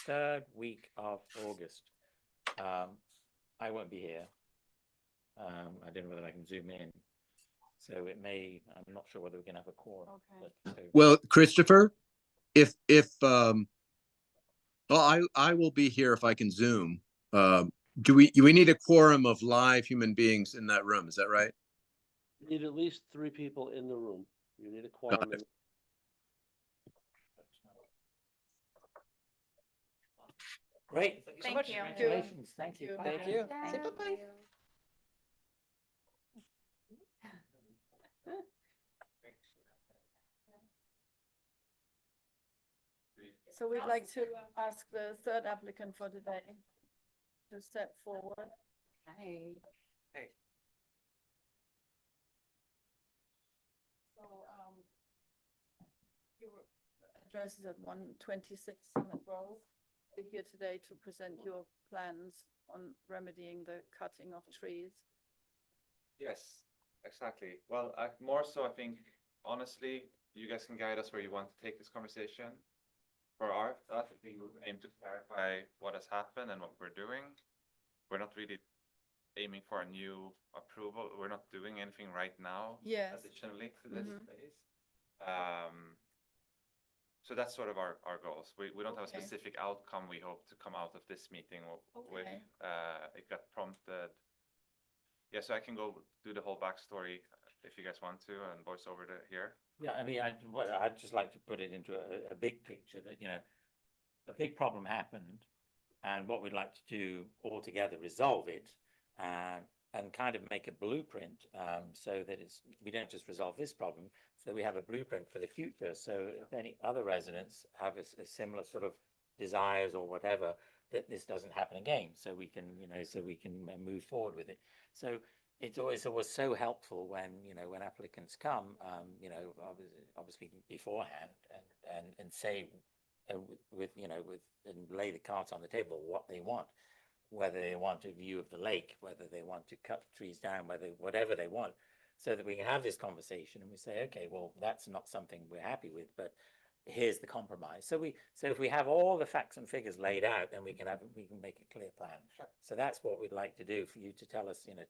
third week of August. I won't be here. I don't know whether I can zoom in. So it may, I'm not sure whether we can have a quorum. Okay. But, so, Well, Christopher, well, I will be here if I can Zoom. Do we need a quorum of live human beings in that room? Is that right? You need at least 3 people in the room. You need a quorum. it. Great. Thank so much. you. Congratulations. Thank you. Thank you. Say Thank bye-bye. you. So we'd like to ask the third applicant for today to step forward. Hi. So, your address is at 126 Summit Road. We're here today to present your plans on remedying the cutting of trees. Yes, exactly. Well, more so, I think, honestly, you guys can guide us where you want to take this conversation. For us, I think we aim to clarify what has happened and what we're doing. We're not really aiming for a new approval. We're not doing anything right now. Yes. Additionally to this Mhm. phase. So that's sort of our goals. We don't have a Okay. specific outcome we hope to come out of this meeting with. Okay. It got prompted. Yeah, so I can go do the whole backstory if you guys want to and voice over to here. Yeah, I mean, I'd just like to put it into a big picture that, you know, a big problem happened and what we'd like to do altogether, resolve it and kind of make a blueprint so that we don't just resolve this problem, so we have a blueprint for the future. So if any other residents have a similar sort of desires or whatever, that this doesn't happen again, so we can, you know, so we can move forward with it. So it's always so helpful when, you know, when applicants come, you know, obviously beforehand and say with, you know, and lay the cards on the table, what they want, whether they want a view of the lake, whether they want to cut trees down, whatever they want, so that we can have this conversation and we say, okay, well, that's not something we're happy with, but here's the compromise. So if we have all the facts and figures laid out, then we can make a clear plan. So that's what we'd like to do, for you to tell us, you know,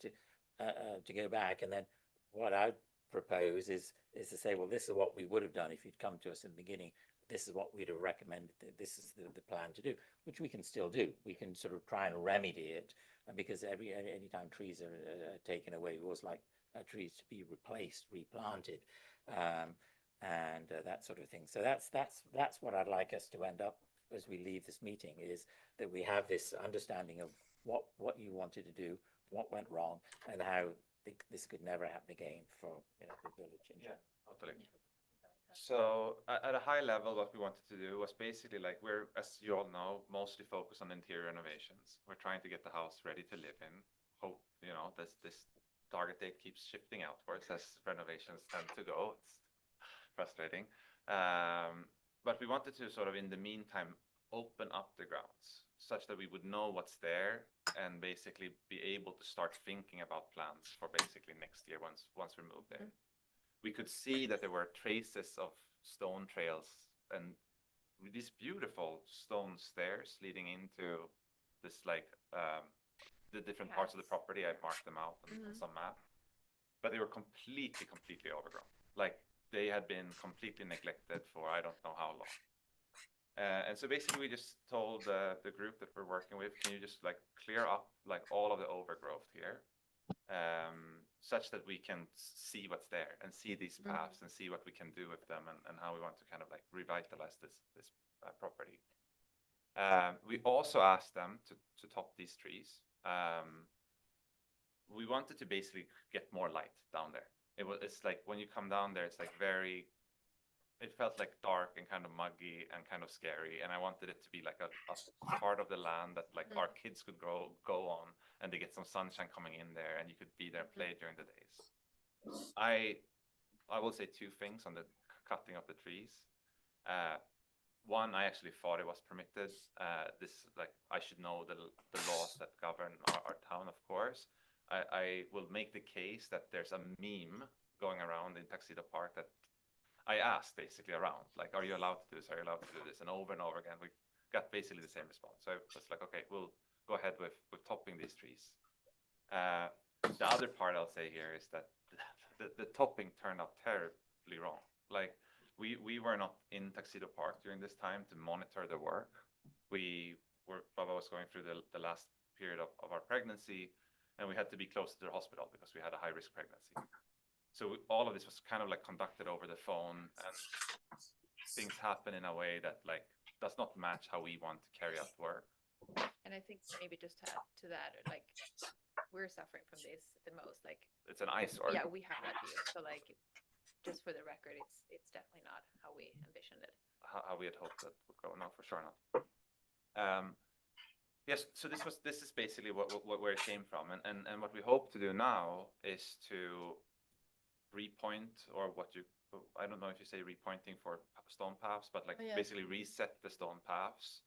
to go back. And then what I propose is to say, well, this is what we would have done if you'd come to us in the beginning. This is what we'd have recommended. This is the plan to do, which we can still do. We can sort of try and remedy it, because anytime trees are taken away, we always like trees to be replaced, replanted, and that sort of thing. So that's what I'd like us to end up as we leave this meeting, is that we have this understanding of what you wanted to do, what went wrong, and how this could never happen again for, you know, the village. Yeah, totally. So at a high level, what we wanted to do was basically, like, we're, as you all know, mostly focused on interior renovations. We're trying to get the house ready to live in. Hope, you know, this target date keeps shifting outwards as renovations tend to go. It's frustrating. But we wanted to sort of, in the meantime, open up the grounds such that we would know what's there and basically be able to start thinking about plans for basically next year once we move there. We could see that there were traces of stone trails and these beautiful stone stairs leading into this, like, the different parts of the property. I've marked them out on some map, but they were completely overgrown. Like, they had been completely neglected for I don't know how long. And so basically we just told the group that we're working with, can you just, like, clear up, like, all of the overgrowth here, such that we can see what's there and see these paths and see what we can do with them and how we want to kind of, like, revitalize this property. We also asked them to top these trees. We wanted to basically get more light down there. It's like when you come down there, it's like it felt like dark and kind of muggy and kind of scary. And I wanted it to be like a part of the land that, like, our kids could go on and they get some sunshine coming in there and you could be there and play during the days. I will say two things on the cutting of the trees. One, I actually thought it was permitted. This, like, I should know the laws that govern our town, of course. I will make the case that there's a meme going around in Tuxedo Park that I asked basically around, like, are you allowed to do this? Are you allowed to do this? And over again, we got basically the same response. So it was like, okay, we'll go ahead with topping these trees. The other part I'll say here is that the topping turned out terribly wrong. Like, we were not in Tuxedo Park during this time to monitor the work. Baba was going through the last period of our pregnancy, and we had to be close to the hospital because we had a high-risk pregnancy. So all of this was kind of, like, conducted over the phone, and things happen in a way that, like, does not match how we want to carry out work. And I think maybe just to add to that, like, we're suffering from this the most, like. It's an eyesore. Yeah, we have that view. So, like, just for the record, it's definitely not how we envisioned it. How we had hoped that would go. No, for sure not. Yes, so this is basically where it came from, and what we hope to do now is to repoint, or I don't know if you say repointing for stone paths, but, like, basically reset the stone paths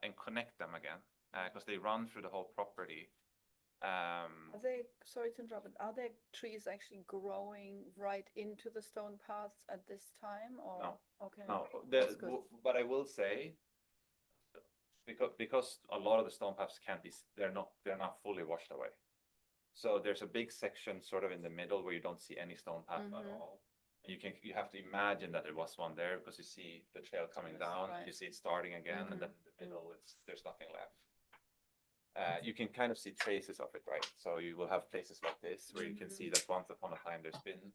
and connect them again, because they run through the whole property. Are they, sorry to interrupt, but are there trees actually growing right into the stone paths at this time or? No. Okay. No, that's good. but I will say, because a lot of the stone paths can't be, they're not fully washed away. So there's a big section sort of in the middle where you don't see any stone path at Mhm. all. You have to imagine that there was one there because you see the trail coming Yes, down, right. you see it starting again, and then in the middle, there's nothing left. You can kind of see traces of it, right? So you will have places like this where you can see that once upon a time there's been,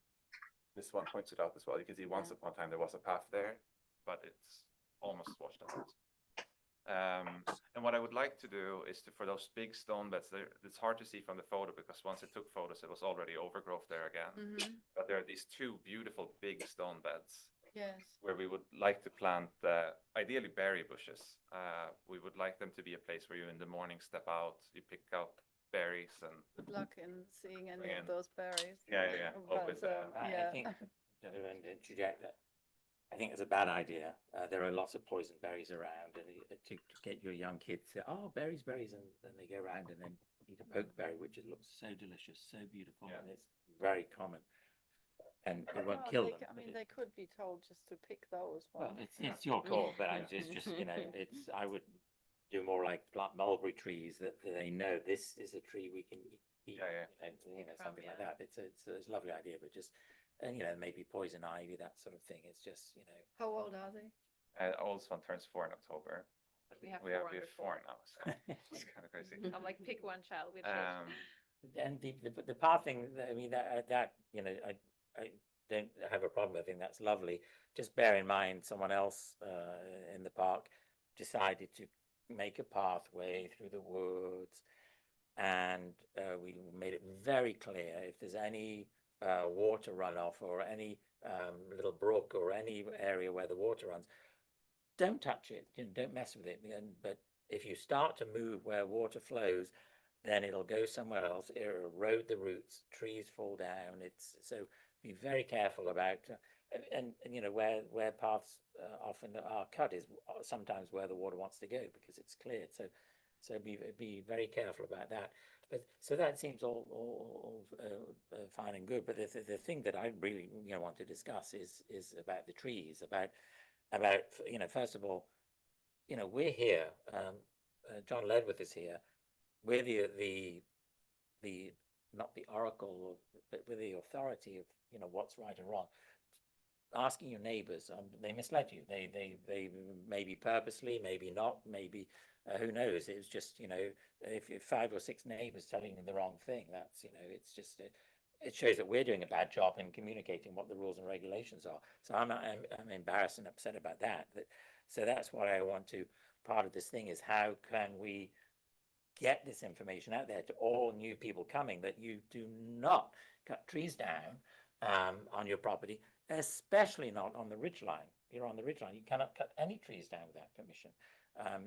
this one points it out as well. You can see once upon a time there was a path there, but it's almost washed out. And what I would like to do is for those big stone beds, it's hard to see from the photo because once I took photos, it was already overgrowth there again. Mhm. But there are these two beautiful big stone beds Yes. where we would like to plant ideally berry bushes. We would like them to be a place where you in the morning step out, you pick out berries and Good luck in seeing any Again. of those berries. yeah. But, With, I yeah. think, to interject that, I think it's a bad idea. There are lots of poison berries around, and to get your young kids to, oh, berries, berries, and then they go around and then eat a pokeberry, which looks so delicious, so beautiful, Yeah. and it's very common. And it won't Well, kill they them. c- I but mean, it- they could be told just to pick those Well, ones. it's your call, but Yeah. it's just, you know, I would do more like plant mulberry trees that they know this is a tree we can eat, Yeah. you know, From, something like yeah. that. It's a lovely idea, but just, and, you know, maybe poison ivy, that sort of thing. It's just, you know, How old are they? oldest one turns 4 in October. We have We four have under four four. now, so it's kind of crazy. I'm like, pick one child, which is. and the path thing, I mean, that, you know, I don't have a problem. I think that's lovely. Just bear in mind, someone else in the park decided to make a pathway through the woods, and we made it very clear if there's any water runoff or any little brook or any area where the water runs, don't touch it, you know, don't mess with it. But if you start to move where water flows, then it'll go somewhere else. It'll erode the roots, trees fall down. It's so be very careful about, and you know where paths often are cut is sometimes where the water wants to go because it's cleared. So be very careful about that. But so that seems all fine and good. But the thing that I really want to discuss is about the trees, about you know, first of all, you know, we're here. John Ledwith is here. We're the not the oracle, but we're the authority of what's right and wrong. Asking your neighbors, they misled you. They maybe purposely, maybe not, maybe who knows? It was just if 5 or 6 neighbors telling you the wrong thing, that's it's just it shows that we're doing a bad job in communicating what the rules and regulations are. So I'm embarrassed and upset about that. So that's what I want to. Part of this thing is how can we get this information out there to all new people coming that you do not cut trees down on your property, especially not on the ridgeline. You're on the ridgeline. You cannot cut any trees down without permission.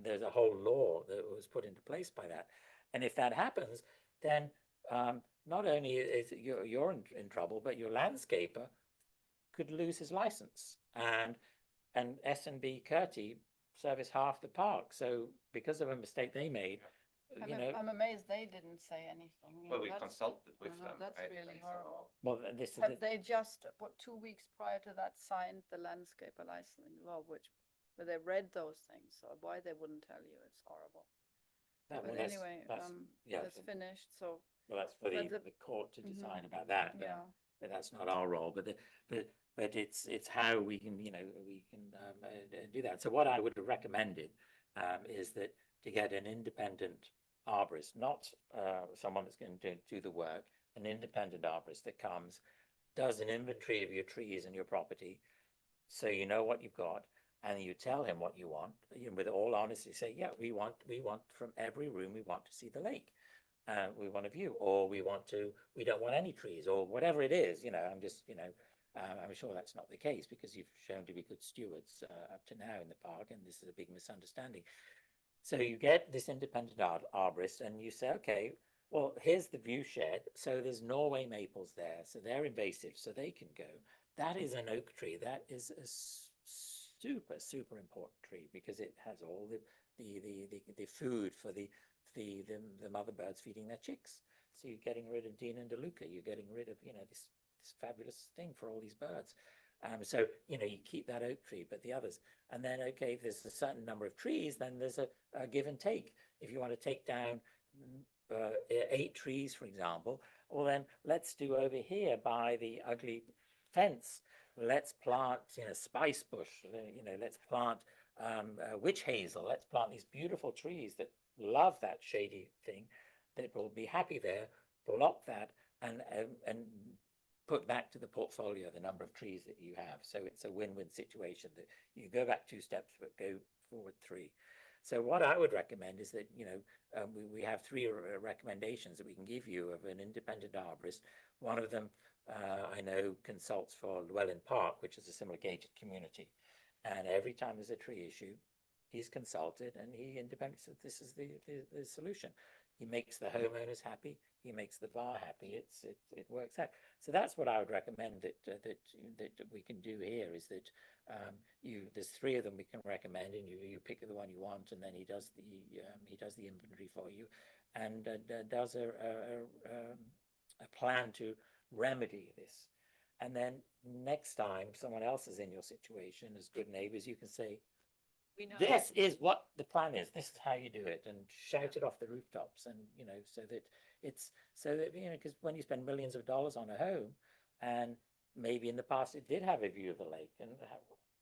There's a whole law that was put into place by that. And if that happens, then not only is you're in trouble, but your landscaper could lose his license. And S&B Curti service half the park. So because of a mistake they made, I'm amazed they didn't say anything. Well, we That's- consulted with them. That's right? really And so- horrible. well, this is Had they just, 2 weeks prior to that, signed the landscaper licensing law, where they read those things, so why they wouldn't tell you, it's horrible. But anyway, that's finished, so, well, that's for but the court to decide about that. yeah. But that's not our role. But it's how we can do that. So what I would have recommended is that to get an independent arborist, not someone that's going to do the work, an independent arborist that comes, does an inventory of your trees and your property, so you know what you've got, and you tell him what you want, with all honesty, say, yeah, we want from every room, we want to see the lake. We want a view, or we don't want any trees, or whatever it is, I'm just, I'm sure that's not the case because you've shown to be good stewards up to now in the park, and this is a big misunderstanding. So you get this independent arborist and you say, okay, well, here's the view shed. So there's Norway maples there. So they're invasive, so they can go. That is an oak tree. That is a super important tree because it has all the food for the mother birds feeding their chicks. So you're getting rid of Dean and DeLuca, you're getting rid of, this fabulous thing for all these birds. So, you keep that oak tree, but the others, and then, okay, if there's a certain number of trees, then there's a give and take. If you want to take down 8 trees, for example, well, then let's do over here by the ugly fence. Let's plant, spice bush, let's plant witch hazel. Let's plant these beautiful trees that love that shady thing, that will be happy there, block that, and put back to the portfolio the number of trees that you have. So it's a win-win situation that you go back 2 steps, but go forward 3. So what I would recommend is that, we have 3 recommendations that we can give you of an independent arborist. One of them, I know, consults for Llewellyn Park, which is a similar gated community. And every time there's a tree issue, he's consulted and he independently says this is the solution. He makes the homeowners happy. He makes the bar happy. It works out. So that's what I would recommend that we can do here is that there's 3 of them we can recommend, and you pick the one you want, and then he does the inventory for you, and does a plan to remedy this. And then next time someone else is in your situation, as good neighbors, you can say, We know. this is what the plan is. This is how you do it, and shout it off the rooftops, and so that because when you spend millions of dollars on a home, and maybe in the past it did have a view of the lake, and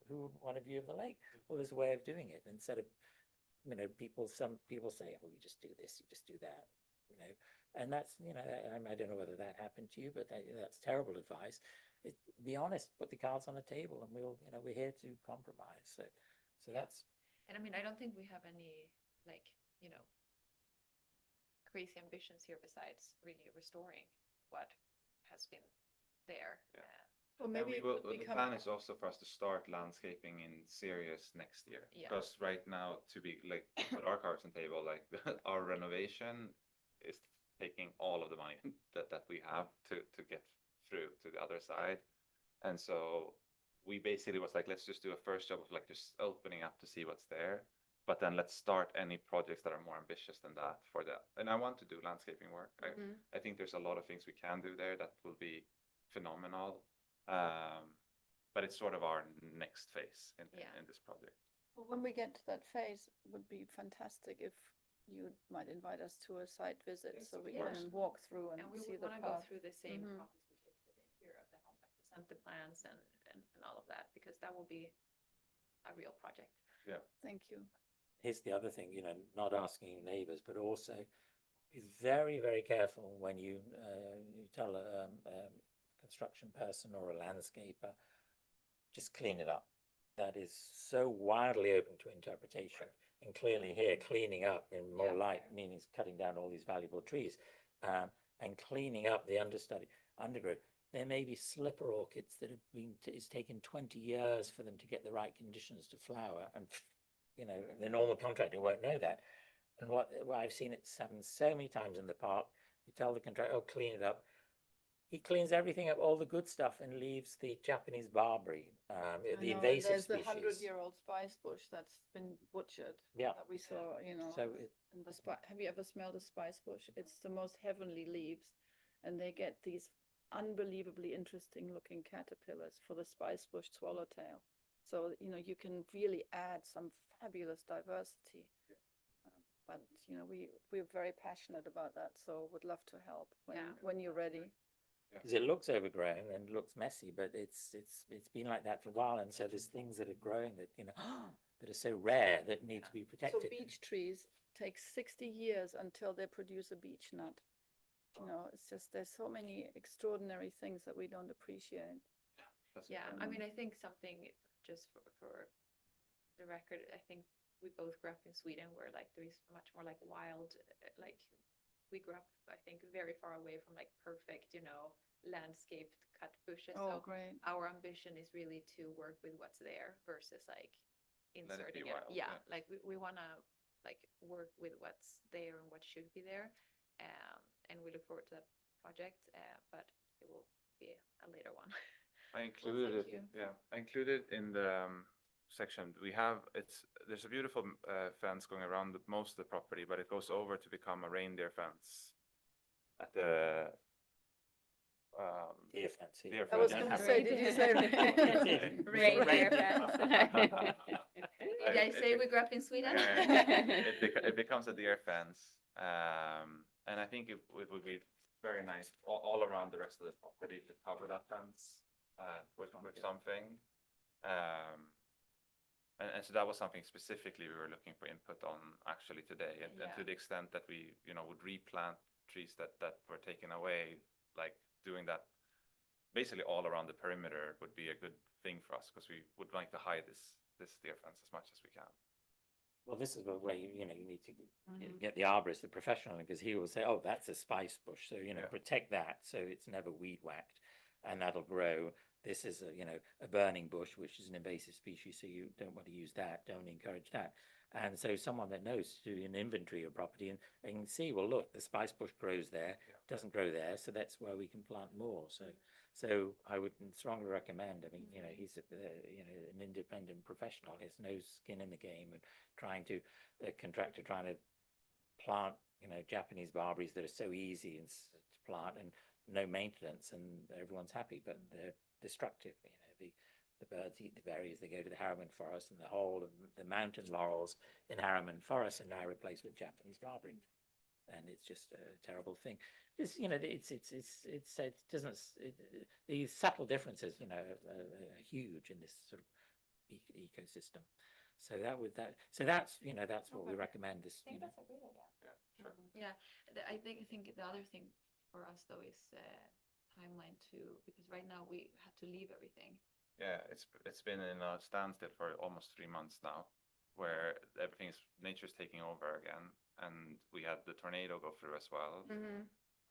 who would want a view of the lake? Well, there's a way of doing it instead of some people say, oh, you just do this, you just do that, and that's I don't know whether that happened to you, but that's terrible advice. Be honest, put the cards on the table, and we're here to compromise. So that's. And I mean, I don't think we have any, crazy ambitions here besides really restoring what has been there. Yeah. Well, And maybe we it will, would the become. plan is also for us to start landscaping in serious next year. Yeah. Because right now, to be put our cards on the table, our renovation is taking all of the money that we have to get through to the other side. And so we basically was let's just do a first job of just opening up to see what's there. But then let's start any projects that are more ambitious than that for that. And I want to do landscaping work. I think there's a lot of things we can do there that will be phenomenal. But it's sort of our next phase in this project. Well, when we get to that phase, it would be fantastic if you might invite us to a site visit, Yes, so of we course. can walk through and And we see would the want to go path. through the same Mhm. process we did within here of the home, present the plans and all of that, because that will be a real project. Thank you. Here's the other thing, not asking your neighbors, but also be very, very careful when you tell a construction person or a landscaper, just clean it up. That is so wildly open to interpretation. And clearly here, cleaning up in more light means cutting down all these valuable trees, and cleaning up the undergrowth. There may be slipper orchids that have been, it's taken 20 years for them to get the right conditions to flower, and the normal contractor won't know that. And what I've seen it happen so many times in the park, you tell the contractor, oh, clean it up. He cleans everything up, all the good stuff, and leaves the Japanese barberry, the invasive There's the species. 100-year-old spice bush that's been butchered. Yeah. That we saw, So and have you ever smelled a spice bush? It's the most heavenly leaves, and they get these unbelievably interesting looking caterpillars for the spice bush swallowtail. So, you can really add some fabulous diversity. But, we're very passionate about that, so would love to help when you're ready. because it looks overgrown and looks messy, but it's been like that for a while, and so there's things that are growing that that are so rare that need to be So protected. beech trees take 60 years until they produce a beech nut. It's just, there's so many extraordinary things that we don't appreciate. Yeah, I mean, I think something just for the record, I think we both grew up in Sweden where there's much more wild, we grew up, I think, very far away from perfect, landscaped cut bushes. Oh, So great. our ambition is really to work with what's there versus inserting it. wild, Yeah, yeah. we want to work with what's there and what should be there. And we look forward to that project, but it will be a later one. I included thank it, you. I included in the section, there's a beautiful fence going around most of the property, but it goes over to become a reindeer fence. at the, Deer fence. deer I was fence. gonna say, did you say? Reindeer fence. Did I say It- we grew up in Sweden? it becomes a deer fence. And I think it would be very nice all around the rest of the property to cover that fence with something. And so that was something specifically we were looking for input on actually today. And to the extent that we, would replant trees that were taken away, like doing that basically all around the perimeter would be a good thing for us, because we would like to hide this deer fence as much as we can. Well, this is the way, you need to get the arborist, the professional, because he will say, oh, that's a spice bush. So, protect that so it's never weed whacked and that'll grow. This is a burning bush, which is an invasive species. So you don't want to use that. Don't encourage that. And so someone that knows to do an inventory of property and can see, well, look, the spice bush grows there, doesn't grow there. So that's where we can plant more. So I would strongly recommend, I mean, he's an independent professional, he has no skin in the game, and a contractor trying to plant, Japanese barberries that are so easy to plant and no maintenance, and everyone's happy, but they're destructive. The birds eat the berries, they go to the Harriman forest, and the whole of the mountain laurels in Harriman forest are now replaced with Japanese barberry. And it's just a terrible thing. These subtle differences, are huge in this sort of ecosystem. So that's what we recommend. This, I think that's a great idea. Sure. Yeah, I think the other thing for us though is timeline too, because right now we have to leave everything. Yeah, it's been in a standstill for almost 3 months now, where nature's taking over again, and we had the tornado go through as well.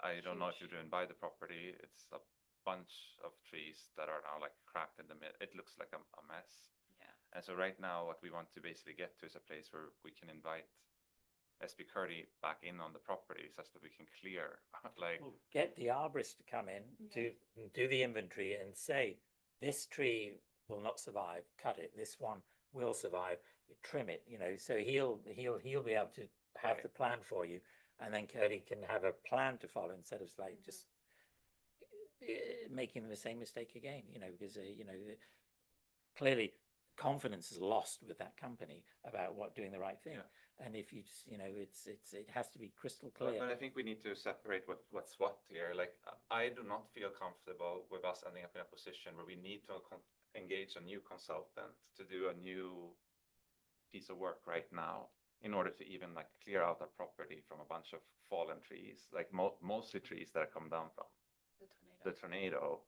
I don't know if you're doing by the property. It's a bunch of trees that are now like cracked in the middle. It looks like a mess. Yeah. And so right now, what we want to basically get to is a place where we can invite SB Curdy back in on the property, such that we can clear like. get the arborist to come in to do the inventory and say, this tree will not survive, cut it. This one will survive, trim it. So he'll be able to have the plan for you, and then Curdy can have a plan to follow instead of like just making the same mistake again. Because clearly confidence is lost with that company about doing the right thing. And if you just, it has to be crystal clear. But I think we need to separate what's what here. Like, I do not feel comfortable with us ending up in a position where we need to engage a new consultant to do a new piece of work right now in order to even like clear out our property from a bunch of fallen trees, like mostly trees that have come down from the tornado.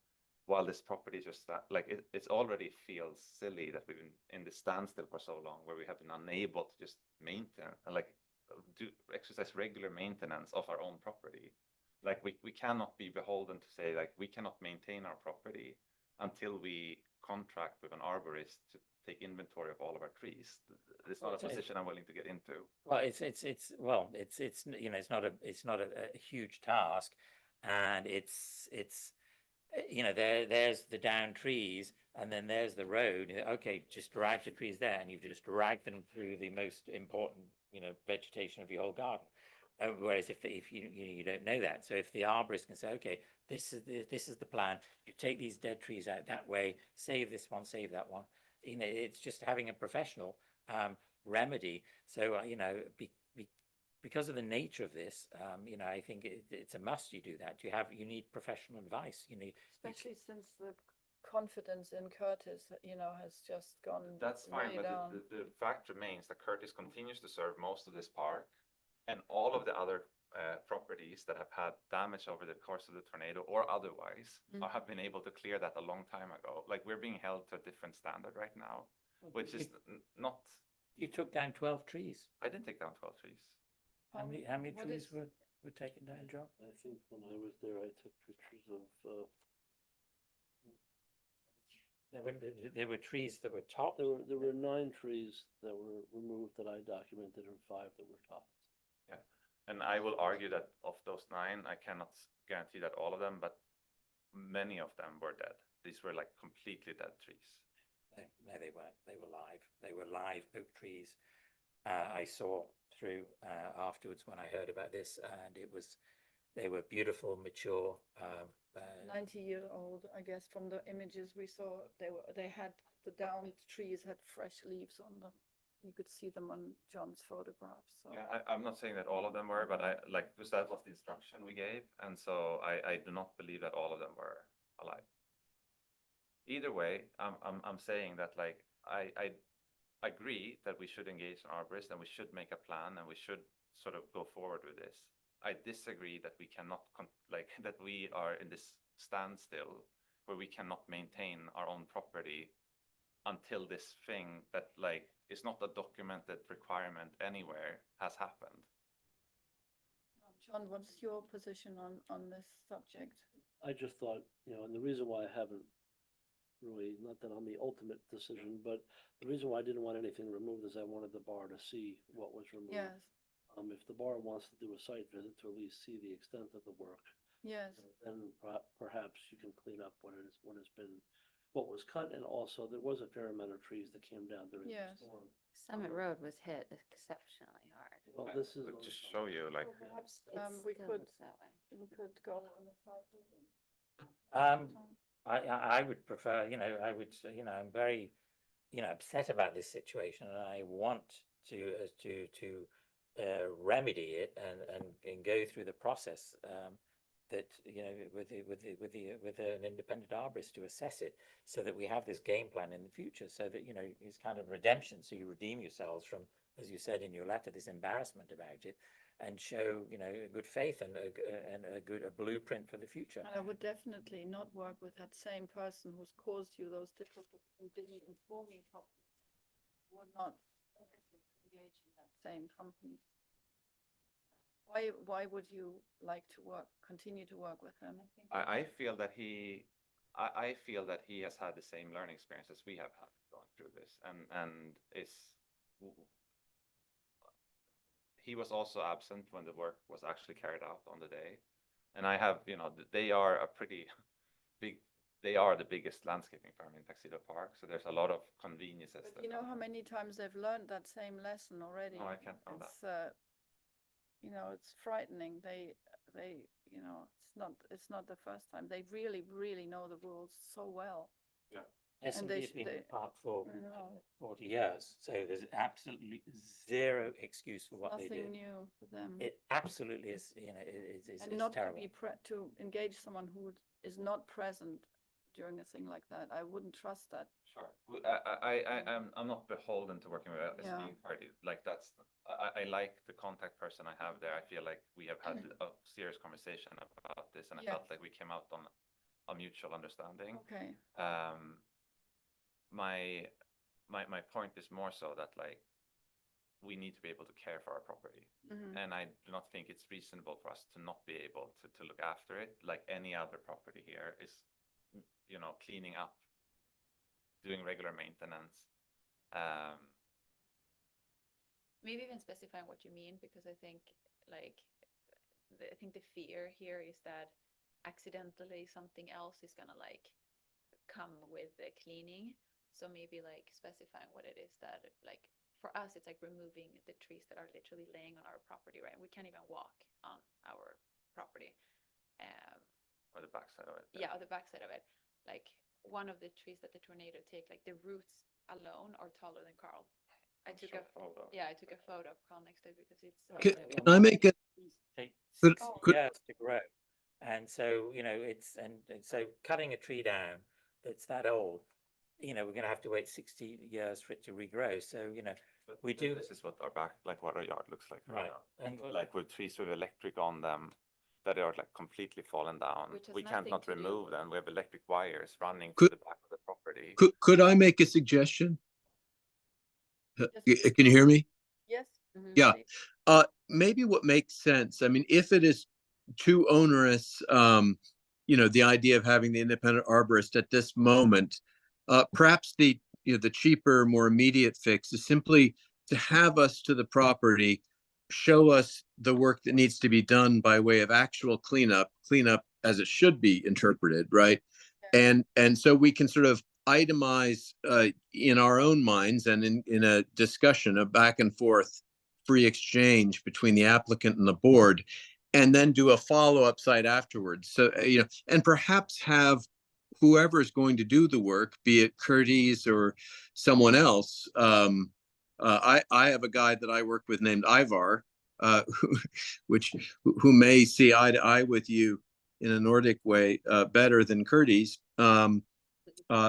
While this property just it already feels silly that we've been in this standstill for so long, where we have been unable to just maintain and exercise regular maintenance of our own property. Like we cannot be beholden to say like we cannot maintain our property until we contract with an arborist to take inventory of all of our trees. It's not a position I'm willing to get into. Well, it's not a huge task, and it's there's the down trees, and then there's the road. Okay, just drag the trees there, and you've just dragged them through the most important vegetation of your whole garden. Whereas if you don't know that, so if the arborist can say, okay, this is the plan, you take these dead trees out that way, save this one, save that one. It's just having a professional remedy. So because of the nature of this, I think it's a must you do that. You need professional advice. Especially since the confidence in Curtis, has just gone That's fine, way but down. the fact remains that Curtis continues to serve most of this park, and all of the other properties that have had damage over the course of the tornado or otherwise have been able to clear that a long time ago. Like, we're being held to a different standard right now, which is not. You took down 12 trees. I didn't take down 12 trees. How many What trees is- were taken down, John? I think when I was there, I took pictures of, There were trees that were topped. there were 9 trees that were removed that I documented and 5 that were topped. Yeah, and I will argue that of those 9, I cannot guarantee that all of them, but many of them were dead. These were like completely dead trees. No, they weren't. They were live. They were live oak trees. I saw through afterwards when I heard about this, and They were beautiful, mature. 90-year-old, I guess, from the images we saw, they had the downed trees had fresh leaves on them. You could see them on John's photographs. So Yeah, I'm not saying that all of them were, but because that was the instruction we gave, and so I do not believe that all of them were alive. Either way, I'm saying that like I agree that we should engage an arborist and we should make a plan and we should sort of go forward with this. I disagree that we cannot that we are in this standstill where we cannot maintain our own property until this thing that like is not a documented requirement anywhere has happened. John, what's your position on this subject? I just thought, and the reason why I haven't really, not that I'm the ultimate decision, but the reason why I didn't want anything removed is I wanted the bar to see what was removed. Yes, If the bar wants to do a site visit to at least see the extent of the work, yes. then perhaps you can clean up what was cut, and also there was a fair amount of trees that came down during the Yes. storm. Summit Road was hit exceptionally hard. Well, this is. But just show you like, Well, perhaps It we still could looks that way. go on the site visit. I would prefer, I'm very, upset about this situation, and I want to remedy it and go through the process that with an independent arborist to assess it, so that we have this game plan in the future, so that it's kind of redemption, so you redeem yourselves from, as you said in your letter, this embarrassment about it, and show good faith and a blueprint for the future. And I would definitely not work with that same person who's caused you those difficulties and didn't inform you properly. Would not engage in that same company. Why would you like to continue to work with him? I feel that I feel that he has had the same learning experience as we have had going through this, and he was also absent when the work was actually carried out on the day. And I have, they are a pretty big, they are the biggest landscaping firm in Tuxedo Park. So there's a lot of conveniences. But you know how many times they've learned that same lesson already? No, I can't know that. It's, it's frightening. They, it's not the first time. They really, really know the rules so well. Yeah. And they S&P has been in they- the park for I know. 40 years, so there's absolutely zero excuse for what they Nothing did. new for them. It absolutely is, it's And not to terrible. be to engage someone who is not present during a thing like that. I wouldn't trust that. Sure. I'm not beholden to working with a Yeah. skiing party. Like I like the contact person I have there. I feel like we have had a serious conversation about this, and I Yes. felt like we came out on a mutual understanding. Okay. My point is more so that like we need to be able to care for our property, Mhm. and I do not think it's reasonable for us to not be able to look after it like any other property here is, cleaning up, doing regular maintenance. Maybe even specifying what you mean, because I think the fear here is that accidentally something else is gonna come with the cleaning. So maybe specifying what it is that for us, it's removing the trees that are literally laying on our property, right? We can't even walk on our property. Or the backside of it. Yeah, or the backside of it. One of the trees that the tornado take, the roots alone are taller than Carl. I took a photo of Carl next to it because it's. Can I make a, Take Could- 60 could- years to grow. And so, and so cutting a tree down that's that old, we're going to have to wait 60 years for it to regrow. So, But we do- This is what what our yard looks like right. now. And With trees with electric on them that are completely fallen down. Which has We can't nothing not to do remove with- them. We have electric wires running to Could- the back of the property. could I make a suggestion? Yes. Can you hear me? Yes. Mhm. Yeah. please. Maybe what makes sense, I mean, if it is too onerous, the idea of having the independent arborist at this moment, perhaps the cheaper, more immediate fix is simply to have us to the property, show us the work that needs to be done by way of actual cleanup as it should be interpreted, right? And so we can sort of itemize in our own minds and in a discussion, a back and forth free exchange between the applicant and the board, and then do a follow-up site afterwards. So, and perhaps have whoever's going to do the work, be it Curtis or someone else. I have a guy that I work with named Ivar, who may see eye to eye with you in a Nordic way better than Curtis.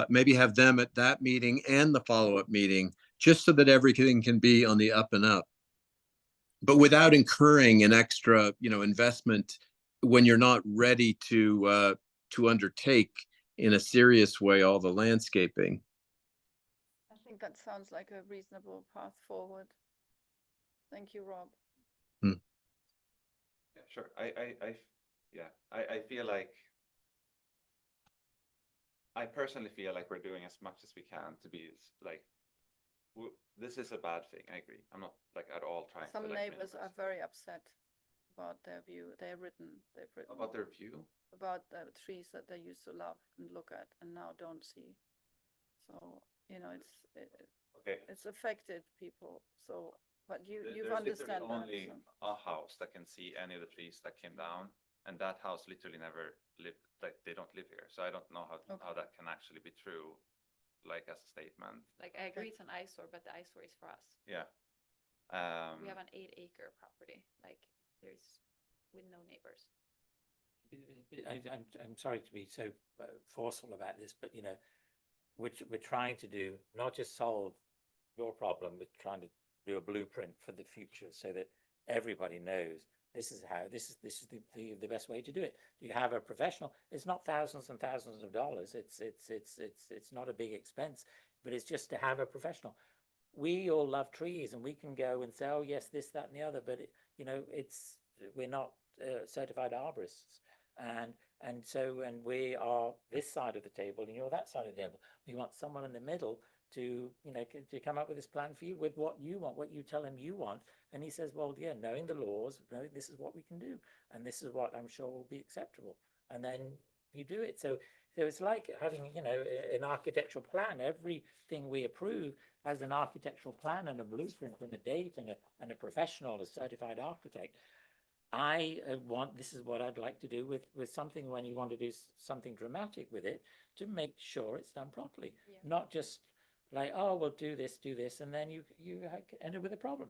Maybe have them at that meeting and the follow-up meeting, just so that everything can be on the up and up, but without incurring an extra, investment when you're not ready to undertake in a serious way all the landscaping. I think that sounds like a reasonable path forward. Thank you, Rob. Yeah, sure. I feel like, I personally feel like we're doing as much as we can to be like, this is a bad thing. I agree. I'm not like at all trying to Some like neighbors are minimize very upset about their view. They've written about their view. about the trees that they used to love and look at and now don't see. So, Okay. it's affected people. So, but you've There's literally understand that. only so. a house that can see any of the trees that came down, and that house literally never lived. Like they don't live here, so I don't know how that can actually be true, like as a statement. Like, I agree it's an eyesore, but the eyesore is for us. Yeah. We have an 8-acre property, like with no neighbors. I'm sorry to be so forceful about this, but we're trying to do not just solve your problem, but trying to do a blueprint for the future so that everybody knows this is the best way to do it. You have a professional. It's not thousands and thousands of dollars. It's not a big expense, but it's just to have a professional. We all love trees, and we can go and say, oh yes, this, that, and the other. But we're not certified arborists, and we are this side of the table, and you're that side of the table. We want someone in the middle to come up with this plan for you with what you want, what you tell him you want. And he says, well, yeah, knowing the laws, this is what we can do, and this is what I'm sure will be acceptable. And then you do it. So it's like having, an architectural plan. Everything we approve has an architectural plan and a blueprint and a date and a professional, a certified architect. This is what I'd like to do with something when you want to do something dramatic with it, to make sure it's done properly, not just like, oh, we'll do this, and then you end up with a problem.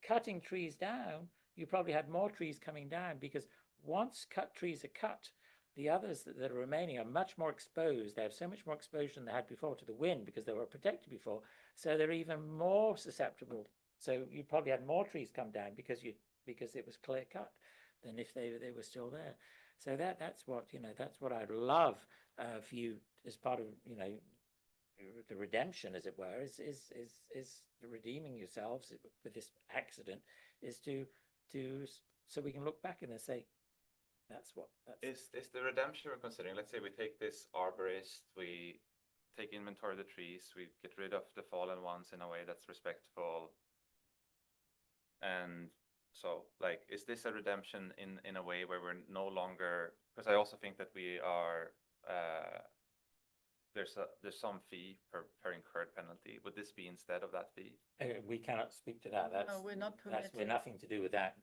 Cutting trees down, you probably had more trees coming down, because once cut trees are cut, the others that are remaining are much more exposed. They have so much more exposure than they had before to the wind, because they were protected before. So they're even more susceptible. So you probably had more trees come down because it was clear cut than if they were still there. So that's what I'd love for you as part of the redemption, as it were, is redeeming yourselves with this accident, is to so we can look back and say, Is the redemption we're considering? Let's say we take this arborist, we take inventory of the trees, we get rid of the fallen ones in a way that's respectful. And so, like, is this a redemption in a way where we're no longer, because I also think that we are, there's some fee per incurred penalty. Would this be instead of that fee? We cannot speak to that. No, we're not We're permitted. nothing to do with that.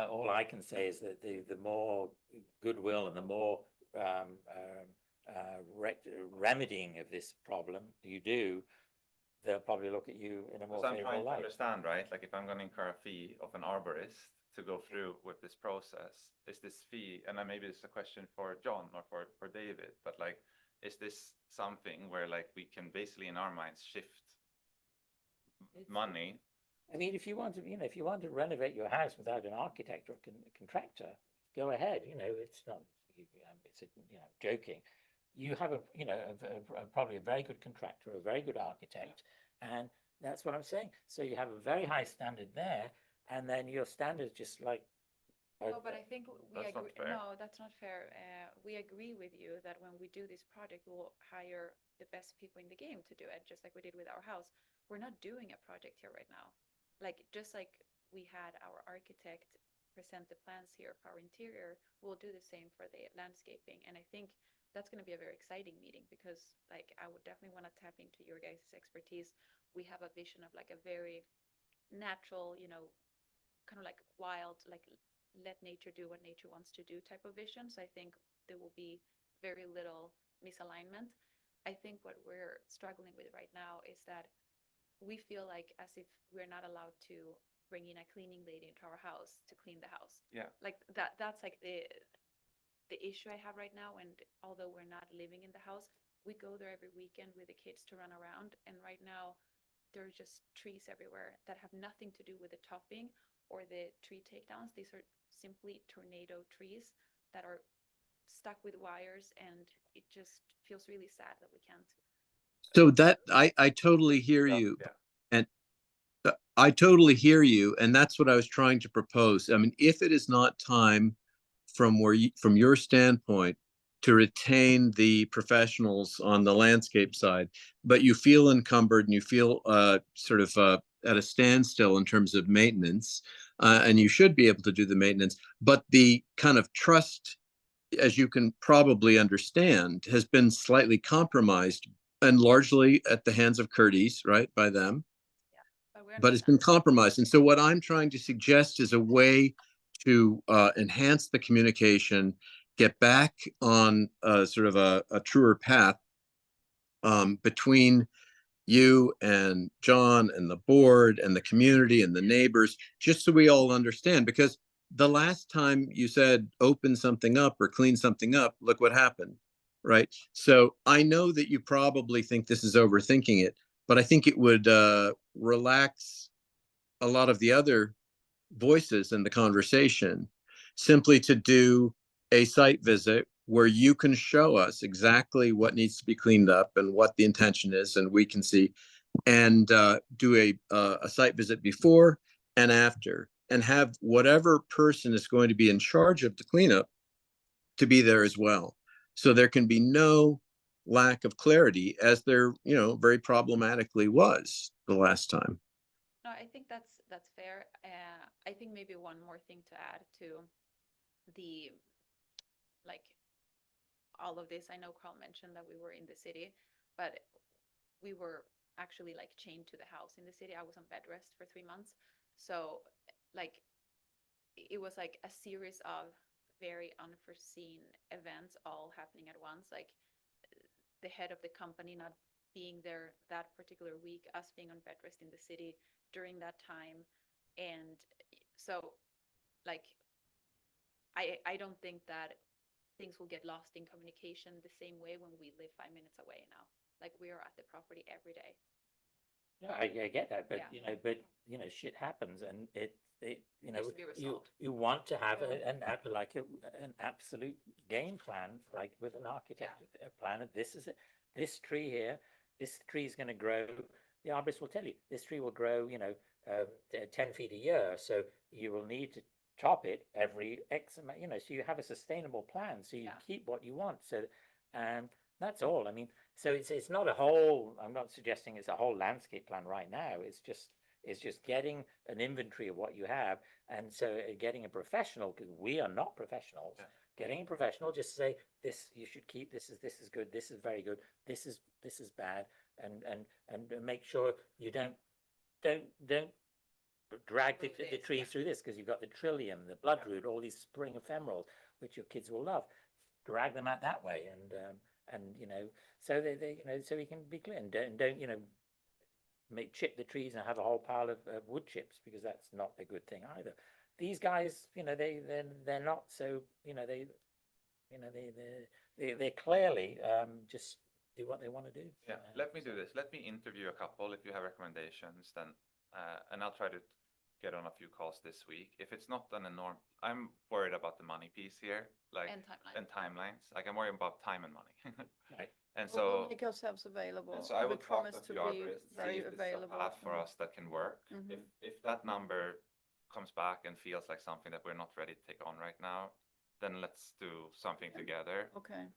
All I can say is that the more goodwill and the more remedying of this problem you do, they'll probably look at you in a more Because I'm favorable trying to light. understand, right? Like, if I'm going to incur a fee of an arborist to go through with this process, is this fee, and then maybe it's a question for John or for David, but like, is this something where like we can basically in our minds shift money? I mean, if you want to renovate your house without an architect or contractor, go ahead. It's not, joking. You have probably a very good contractor, a very good architect, and that's what I'm saying. So you have a very high standard there, and then your standards just like. No, but I think we That's not agree. fair. No, that's not fair. We agree with you that when we do this project, we'll hire the best people in the game to do it, just like we did with our house. We're not doing a project here right now. Like, just like we had our architect present the plans here for our interior, we'll do the same for the landscaping. And I think that's going to be a very exciting meeting, because like, I would definitely want to tap into your guys' expertise. We have a vision of like a very natural, kind of like wild, like let nature do what nature wants to do type of vision. So I think there will be very little misalignment. I think what we're struggling with right now is that we feel like as if we're not allowed to bring in a cleaning lady into our house to clean the house. Yeah. Like that's like the issue I have right now. And although we're not living in the house, we go there every weekend with the kids to run around. And right now there are just trees everywhere that have nothing to do with the topping or the tree takedowns. These are simply tornado trees that are stuck with wires, and it just feels really sad that we can't. So that I totally hear you. Yeah. And I totally hear you. And that's what I was trying to propose. I mean, if it is not time from from your standpoint to retain the professionals on the landscape side, but you feel encumbered and you feel sort of at a standstill in terms of maintenance, and you should be able to do the maintenance, but the kind of trust, as you can probably understand, has been slightly compromised and largely at the hands of Curtis, right, by them. But it's been compromised. And so what I'm trying to suggest is a way to enhance the communication, get back on sort of a truer path between you and John and the board and the community and the neighbors, just so we all understand. Because the last time you said open something up or clean something up, look what happened, right? So I know that you probably think this is overthinking it, but I think it would relax a lot of the other voices in the conversation simply to do a site visit where you can show us exactly what needs to be cleaned up and what the intention is, and we can see, and do a site visit before and after, and have whatever person is going to be in charge of the cleanup to be there as well. So there can be no lack of clarity, as there, very problematically was the last time. No, I think that's fair. I think maybe one more thing to add to the, like, all of this. I know Carl mentioned that we were in the city, but we were actually like chained to the house in the city. I was on bed rest for 3 months. So like, it was like a series of very unforeseen events all happening at once. Like the head of the company not being there that particular week, us being on bed rest in the city during that time. And so like, I don't think that things will get lost in communication the same way when we live 5 minutes away now. Like we are at the property every day. Yeah, I get that, but Yeah. shit happens, and it Needs to be resolved. you want to have Yeah. an absolute game plan, like with an architect, a plan of this tree here, this tree is going to grow. The arborist will tell you this tree will grow, 10 feet a year, so you will need to top it every X amount, so you have a sustainable plan, so you Yeah. keep what you want. So, and that's all. I mean, so it's not a whole, I'm not suggesting it's a whole landscape plan right now. It's just getting an inventory of what you have. And so getting a professional, because we are not professionals, Yeah. getting a professional, just say this, you should keep, this is good, this is very good, this is bad. And make sure you don't drag the tree through this, because you've got the trillium, the bloodroot, all these spring ephemerals, which your kids will love. Drag them out that way, and so they so we can be clear, and don't chip the trees and have a whole pile of wood chips, because that's not a good thing either. These guys, they're not so, they clearly just do what they want to do. Yeah, let me do this. Let me interview a couple. If you have recommendations, then and I'll try to get on a few calls this week. If it's not an enormous, I'm worried about the money piece here, like And timelines. Like I'm worried about time and money. Right. And We'll so make ourselves available. And so I We will talk promise to to the be arborist, see very if it's a available. path for us that can work. Mhm. If that number comes back and feels like something that we're not ready to take on right now, then let's do something together. Okay.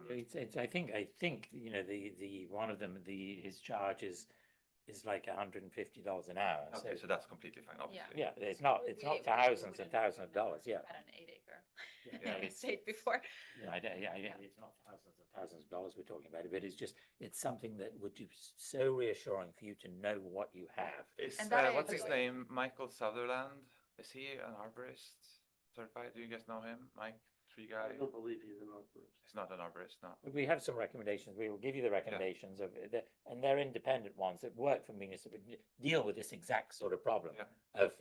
It's I think the one of them, his charge is like $150 an hour. Okay, so that's completely fine, obviously. Yeah, it's not thousands and thousands of dollars. Yeah. At an 8-acre Yeah, it's- estate before. It's not thousands and thousands of dollars we're talking about, but it's something that would be so reassuring for you to know what you have. Is And that I what's his agree with. name? Michael Sutherland? Is he an arborist? certified? Do you guys know him? Mike, tree guy? I don't believe he's an arborist. He's not an arborist, no. We have some recommendations. We will give you the recommendations of, and they're independent ones that work for municipal, deal with this exact sort of problem Yeah. of,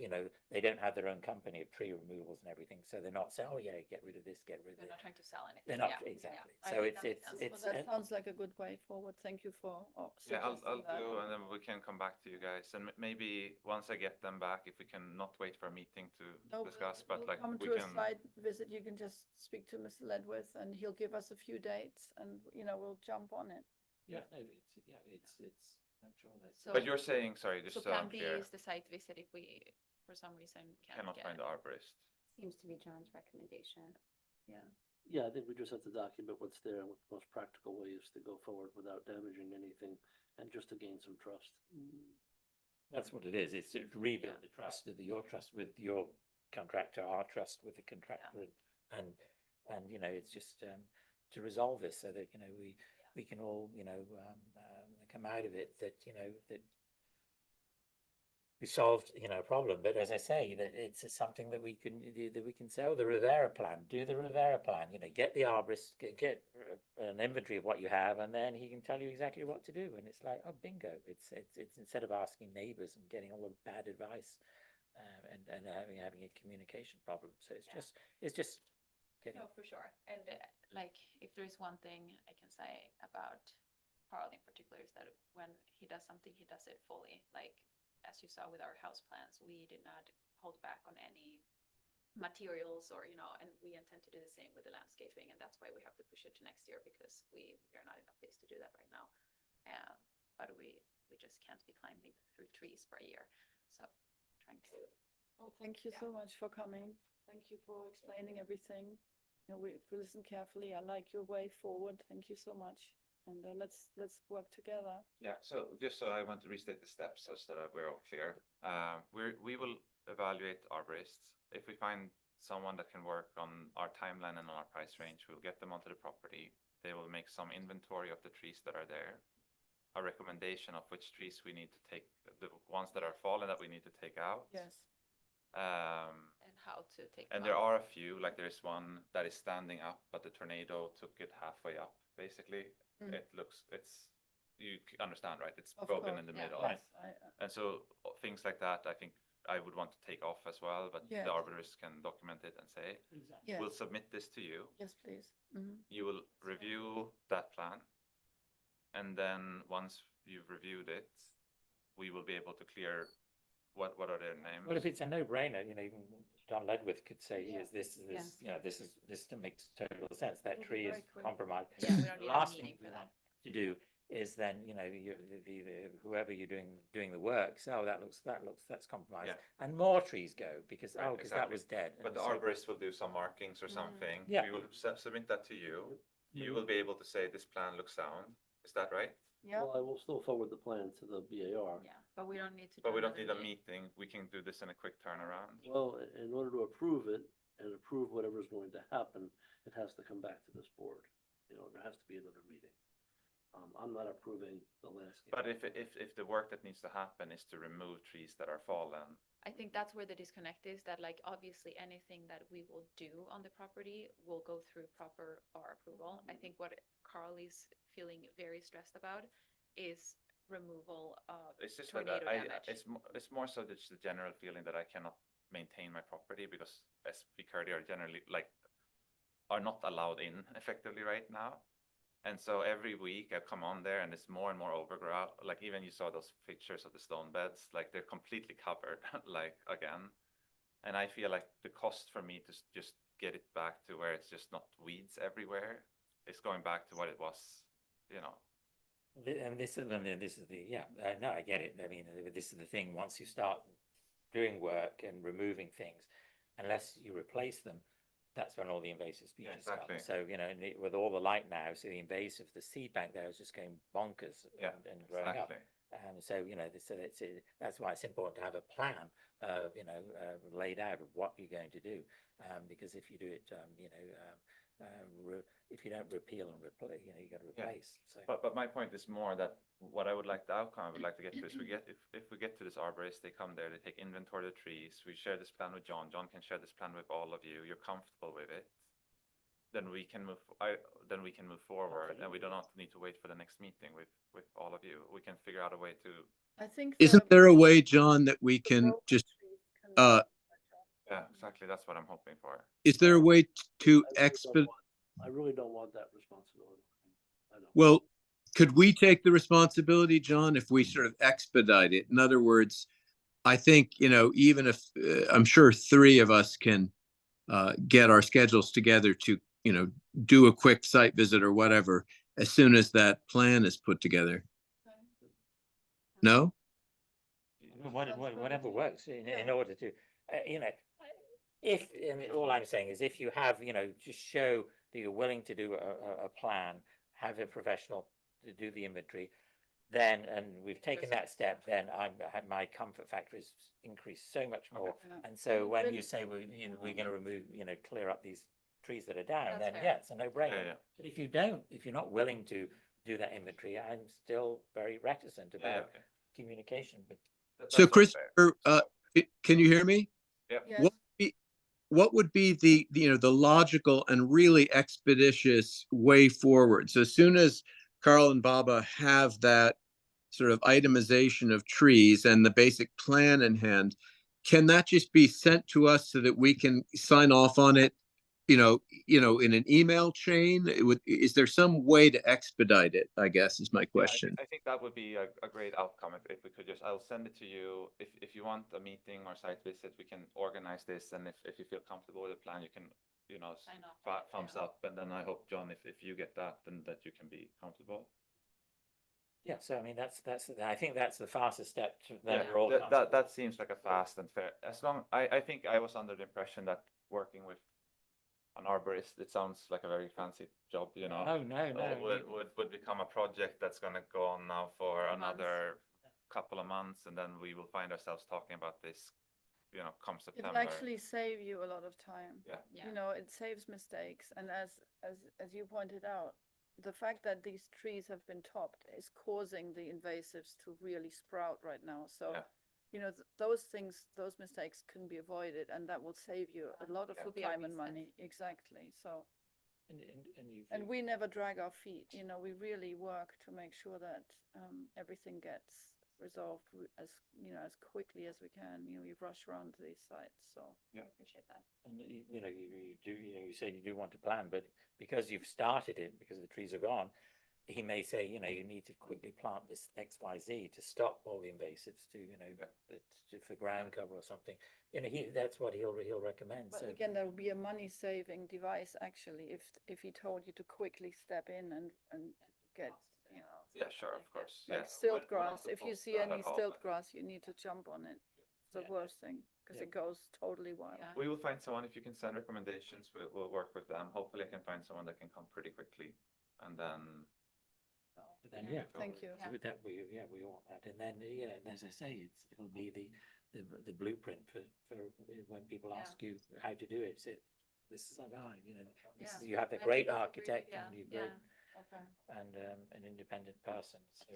they don't have their own company of tree removals and everything. So they're not saying, oh yeah, get rid of this, get rid of They're not this. trying to sell anything. They're not, Yeah, yeah. exactly. I So think that makes sense. it's, Well, that sounds like a good way forward. Thank you for Yeah, I'll suggesting that. do, and then we can come back to you guys. And maybe once I get them back, if we can not wait for a meeting to No, discuss, we'll but like come we to a can. site visit. You can just speak to Mr. Ledwith and he'll give us a few dates and, we'll jump on it. yeah, no, it's, I'm sure that's. So- But you're saying, sorry, just So so plan I'm B clear, is the site visit if we, for some reason, can't cannot get find it. the arborist. Seems to be John's recommendation. Yeah, I think we just have to document what's there and what the most practical way is to go forward without damaging anything and just to gain some trust. That's what it is. It's to rebuild the trust of your trust with your contractor, our trust with the contractor, and it's just to resolve this so that we can all come out of it that that we solved a problem. But as I say, that it's something that we can sell the Rivera plan. Do the Rivera plan. Get the arborist, get an inventory of what you have, and then he can tell you exactly what to do. And it's like, oh, bingo! It's instead of asking neighbors and getting all the bad advice, and having a communication problem. So it's just getting. No, for sure. And like, if there's one thing I can say about Carl in particular is that when he does something, he does it fully. Like, as you saw with our house plans, we did not hold back on any materials or, and we intend to do the same with the landscaping. And that's why we have to push it to next year because we are not in a place to do that right now. But we just can't be climbing through trees for a year. So trying to. Oh, thank you so much for coming. Thank you for explaining everything. We listen carefully. I like your way forward. Thank you so much. And let's work together. Yeah, so just so I want to restate the steps such that we're all clear. We will evaluate arborists. If we find someone that can work on our timeline and on our price range, we'll get them onto the property. They will make some inventory of the trees that are there. A recommendation of which trees we need to take, the ones that are fallen that we need to take out. Yes. And how to take. And them there out. are a few, like there's one that is standing up, but the tornado took it halfway up, basically. Mm. You understand, right? It's Of broken course, in the yeah. middle. Yes, And so things like that, I think I would want to take off as well, but Yes. the arborist can document it and say, yes, we'll submit this to you. yes, please. Mhm. You will review that plan. And then once you've reviewed it, we will be able to clear what are their names. Well, if it's a no-brainer, even John Ledwith could say, Yeah. "Here's this, this makes total sense. That It'll be tree is very quick. compromised." Yeah, we don't The need a last meeting thing for we that. want to do is then, whoever you're doing the work, so that's compromised, Yeah. and more trees go because Right, because that exactly. was dead. But And the so- arborist will do some markings or something. Yeah. We will submit that to you. You Mhm. will be able to say this plan looks sound. Is that right? Yeah, Well, I will still forward the plan to the BAR. Yeah, but we don't need to. But do we don't another need a meeting. We can do this in a quick turnaround. Well, in order to approve it and approve whatever's going to happen, it has to come back to this board. There has to be another meeting. I'm not approving the landscape. But if the work that needs to happen is to remove trees that are fallen, I think that's where the disconnect is, that like obviously anything that we will do on the property will go through proper R approval. I think what Carl is feeling very stressed about is removal of it's just that tornado damage. it's more so just the general feeling that I cannot maintain my property because SPCARD are generally are not allowed in effectively right now. And so every week I come on there and it's more and more overgrown. Like even you saw those pictures of the stone beds, like they're completely covered, again. And I feel like the cost for me to just get it back to where it's just not weeds everywhere is going back to what it was, And this is no, I get it. I mean, this is the thing. Once you start doing work and removing things, unless you replace them, that's when all the invasive species exactly. come. So, with all the light now, so the invasive, the seed bank there is just going bonkers and growing Exactly. up. So, that's why it's important to have a plan, laid out of what you're going to do. Because if you do it, if you don't repeal and replace, you know, you got to Yeah. replace. So. But my point is more that what I would like, the outcome I would like to get to is if we get to this arborist, they come there, they take inventory of the trees, we share this plan with John can share this plan with all of you, you're comfortable with it, then we can move forward, and we do not need to wait for the next meeting with all of you. We can figure out a way to, I think. Isn't the- there a way, John, that we can road just, trees can do a uh, better job. yeah, exactly, that's what I'm hoping for. is there a way to I really don't want that responsibility. I don't. well, could we take the responsibility, John, if we sort of expedite it? In other words, I think, you know, even if, I'm sure three of us can get our schedules together to, you know, do a quick site visit or whatever, as soon as that plan is put together. No? Whatever works in order to, you know, if, I mean, all I'm saying is if you have, you know, just show that you're willing to do a plan, have a professional to do the inventory, then, and we've taken that step, then my comfort factor is increased so much more. Yeah. And so when you Really- say we're going to remove, you know, clear up these trees that are down, That's then fair. yeah, it's a no-brainer. Yeah. But if you're not willing to do that inventory, I'm still very reticent Yeah, about okay. communication. But So That's all fair. Christopher, can you hear me? Yep. Yes. What would be the, you know, the logical and really expeditious way forward? So as soon as Carl and Baba have that sort of itemization of trees and the basic plan in hand, can that just be sent to us so that we can sign off on it, you know, in an email chain? Is there some way to expedite it, I guess, is my Yeah, question. I think that would be a great outcome if we could just, I'll send it to you. If you want a meeting or site visit, we can organize this. And if you feel comfortable with the plan, you can, you know, Sign off on it, thumbs yeah. up. And then I hope, John, if you get that, then that you can be comfortable. yeah, so I mean, I think that's the fastest step to, Yeah, that we're all that comfortable. seems like a fast and fair, I think I was under the impression that working with an arborist, it sounds like a very fancy job, you know. Oh, no. Would become a project that's gonna go on now for Months. another couple of months, and then we will find ourselves talking about this, you know, come It'll September. actually save you a lot of time. Yeah. Yeah. You know, it saves mistakes. And as you pointed out, the fact that these trees have been topped is causing the invasives to really sprout right now. So, Yeah. you know, those things, those mistakes can be avoided, and that will save you a lot of It'll be a time and reset. money. Exactly. So, And and we never drag our feet. You know, we really work to make sure that everything gets resolved as, you know, as quickly as we can. You know, we rush around to these sites. So, Yeah. I appreciate that. And you know, you do, you know, you said you do want to plan, but because you've started it, because the trees are gone, he may say, you know, you need to quickly plant this X, Y, Z to stop all the invasives, to, you know, for ground cover or something. You know, that's what he'll recommend. But So again, that would be a money-saving device, actually, if he told you to quickly step in and get, you know, Yeah, sure, of course. like Yeah. stilt We're not grass. If you opposed to see that any at all, stilt but grass, you need to jump on it. It's the Yeah. worst thing, because Yeah. it goes totally wild. Yeah. We will find someone, if you can send recommendations, we'll work with them. Hopefully I can find someone that can come pretty quickly, and then. but then, yeah. Thank you. Yeah. With that, we want that. And then, yeah, and as I say, it'll be the blueprint for when people Yeah. ask you how to do it. So this is like, you know, Yeah. you have the I great think that's a really- architect yeah, and you've yeah. great Okay. and an independent person. So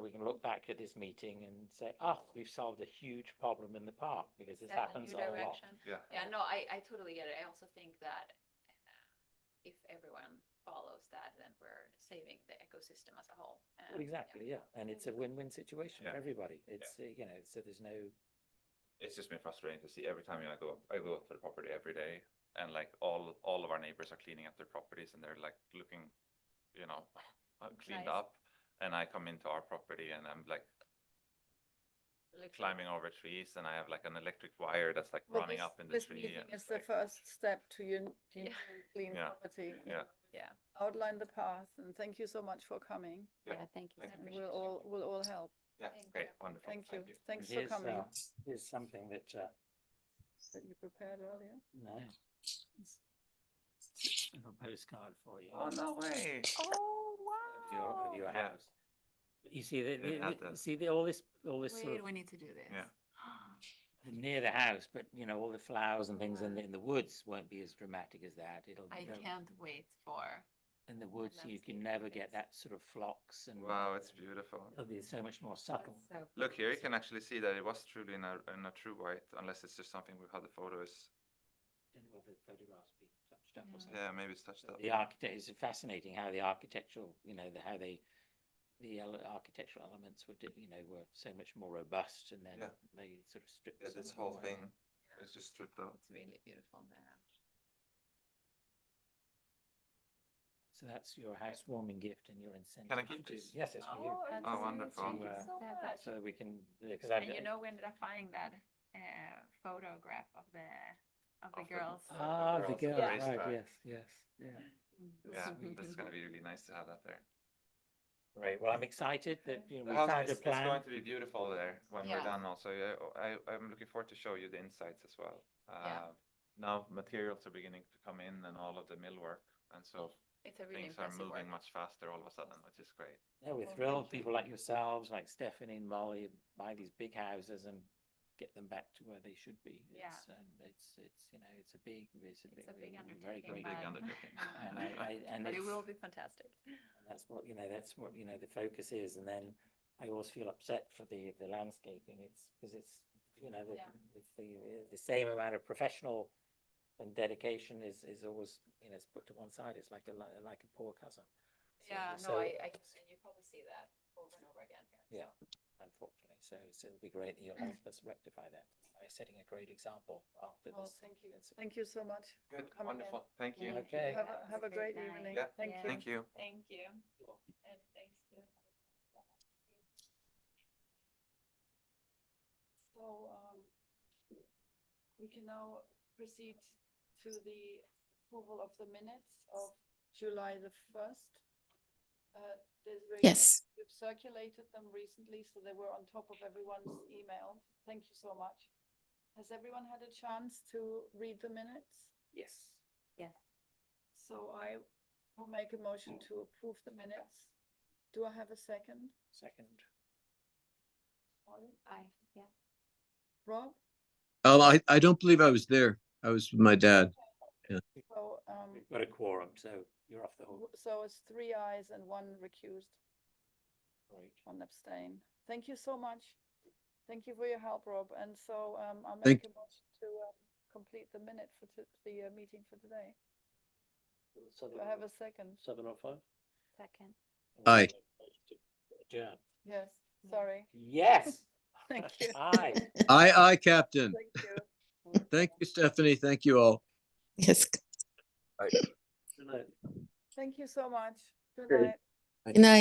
we can look back at this meeting and say, we've solved a huge problem in the park, because this Step in happens new a lot. direction. Yeah. Yeah, no, I totally get it. I also think that if everyone follows that, then we're saving the ecosystem as a whole. Well, exactly, yeah, and it's a win-win situation for Yeah. everybody. It's you know, so there's no. It's just been frustrating to see every time I go up to the property every day, and like all of our neighbors are cleaning up their properties, and they're like looking, you know, cleaned Nice. up, and I come into our property and I'm like climbing over trees, and I have like an electric wire that's like Well, running this- up in the this tree. meeting And is it's the like, first step to your Yeah. clean Yeah. property. you Yeah. know. Yeah. Outline the path, and thank you so much for coming. Yeah. Yeah, thank you. Thank And you. we'll all help. yeah, Thank great, you. wonderful. Thank you. Thanks for Here's, coming. here's something that That you prepared earlier. no. A postcard for you. Oh, no way. Oh, Of your Yeah. house. You see, Didn't have that. all this sort Wait, of we need to do this. Yeah. near the house, but you know, all the flowers and things in the woods won't be as dramatic as that. It'll I go can't wait for. in the woods, you can landscape never pictures. get that sort of flocks and Wow, it's beautiful. it'll be so much more subtle. So Look here, you can actually see that it was truly in a true white, unless it's just something with how the photo is. Don't know whether the photographs be touched up or Yeah. something. Yeah, maybe it's touched up. The architect, it's fascinating how the architectural, architectural elements were, were so much more robust, and then Yeah. they sort of stripped. Yeah, some this of whole them away. thing is just stripped out. It's really beautiful there. So that's your housewarming gift and your incentive. Can I keep to- this? Yes, it's for you. That's Oh, wonderful. Thank you To, so much. So we can, because I've. And you know, we ended up finding that photograph of the Of the- girls. Ah, the girls girl, at the right, racetrack. yes, yeah. Yeah, this is gonna be really nice to have that there. Right, well, I'm excited that, The we house found a is, it's plan. going to be beautiful there when we're Yeah. done also. Yeah, I'm looking forward to show you the insights as well. Yeah. Now materials are beginning to come in and all of the millwork, and so It's a really things are impressive moving work. much faster all of a sudden, which is great. Yeah, we're Well, thrilled, thank you. people like yourselves, like Stephanie and Molly, buy these big houses and get them back to where they should be. Yeah. It's, it's a big, It's a big very undertaking, great. Big but- undertaking. And But it it's- will be fantastic. And that's what, the focus is. And then I always feel upset for the landscaping. It's because it's, Yeah. it's the same amount of professional and dedication is always, it's put to one side. It's like a poor cousin. So- Yeah, so- no, and you probably see that over and over again here. Yeah, unfortunately. So it'll be great that you'll help us rectify that by setting a great example after Well, this. thank you. Thank you so much. Good, Coming in. wonderful. Thank you. Okay. Have a great night. evening. Yeah, Thank you. Thank you. Thank you. And thanks to. So, we can now proceed to the approval of the minutes of July the 1st. Desiree, Yes. you've circulated them recently, so they were on top of everyone's email. Thank you so much. Has everyone had a chance to read the minutes? Yes. Yes. So I will make a motion to approve the minutes. Do I have a second? Second. Molly? Yeah. Rob? I don't believe I was there. I was with my dad. So, We've got a quorum, so you're off the hook. so it's 3 ayes and 1 recused, Right. 1 abstain. Thank you so much. Thank you for your help, Rob. And so I'll Thank- make a motion to complete the minute for the meeting for today. Do I have a second? 7:05? Second. Aye. Adjourn. Yes, sorry. Yes. Thank you. Aye. Aye, Captain. Thank you. Thank you, Stephanie. Thank you all. Yes. Good night. Thank you so much. Good Great. night. Good night.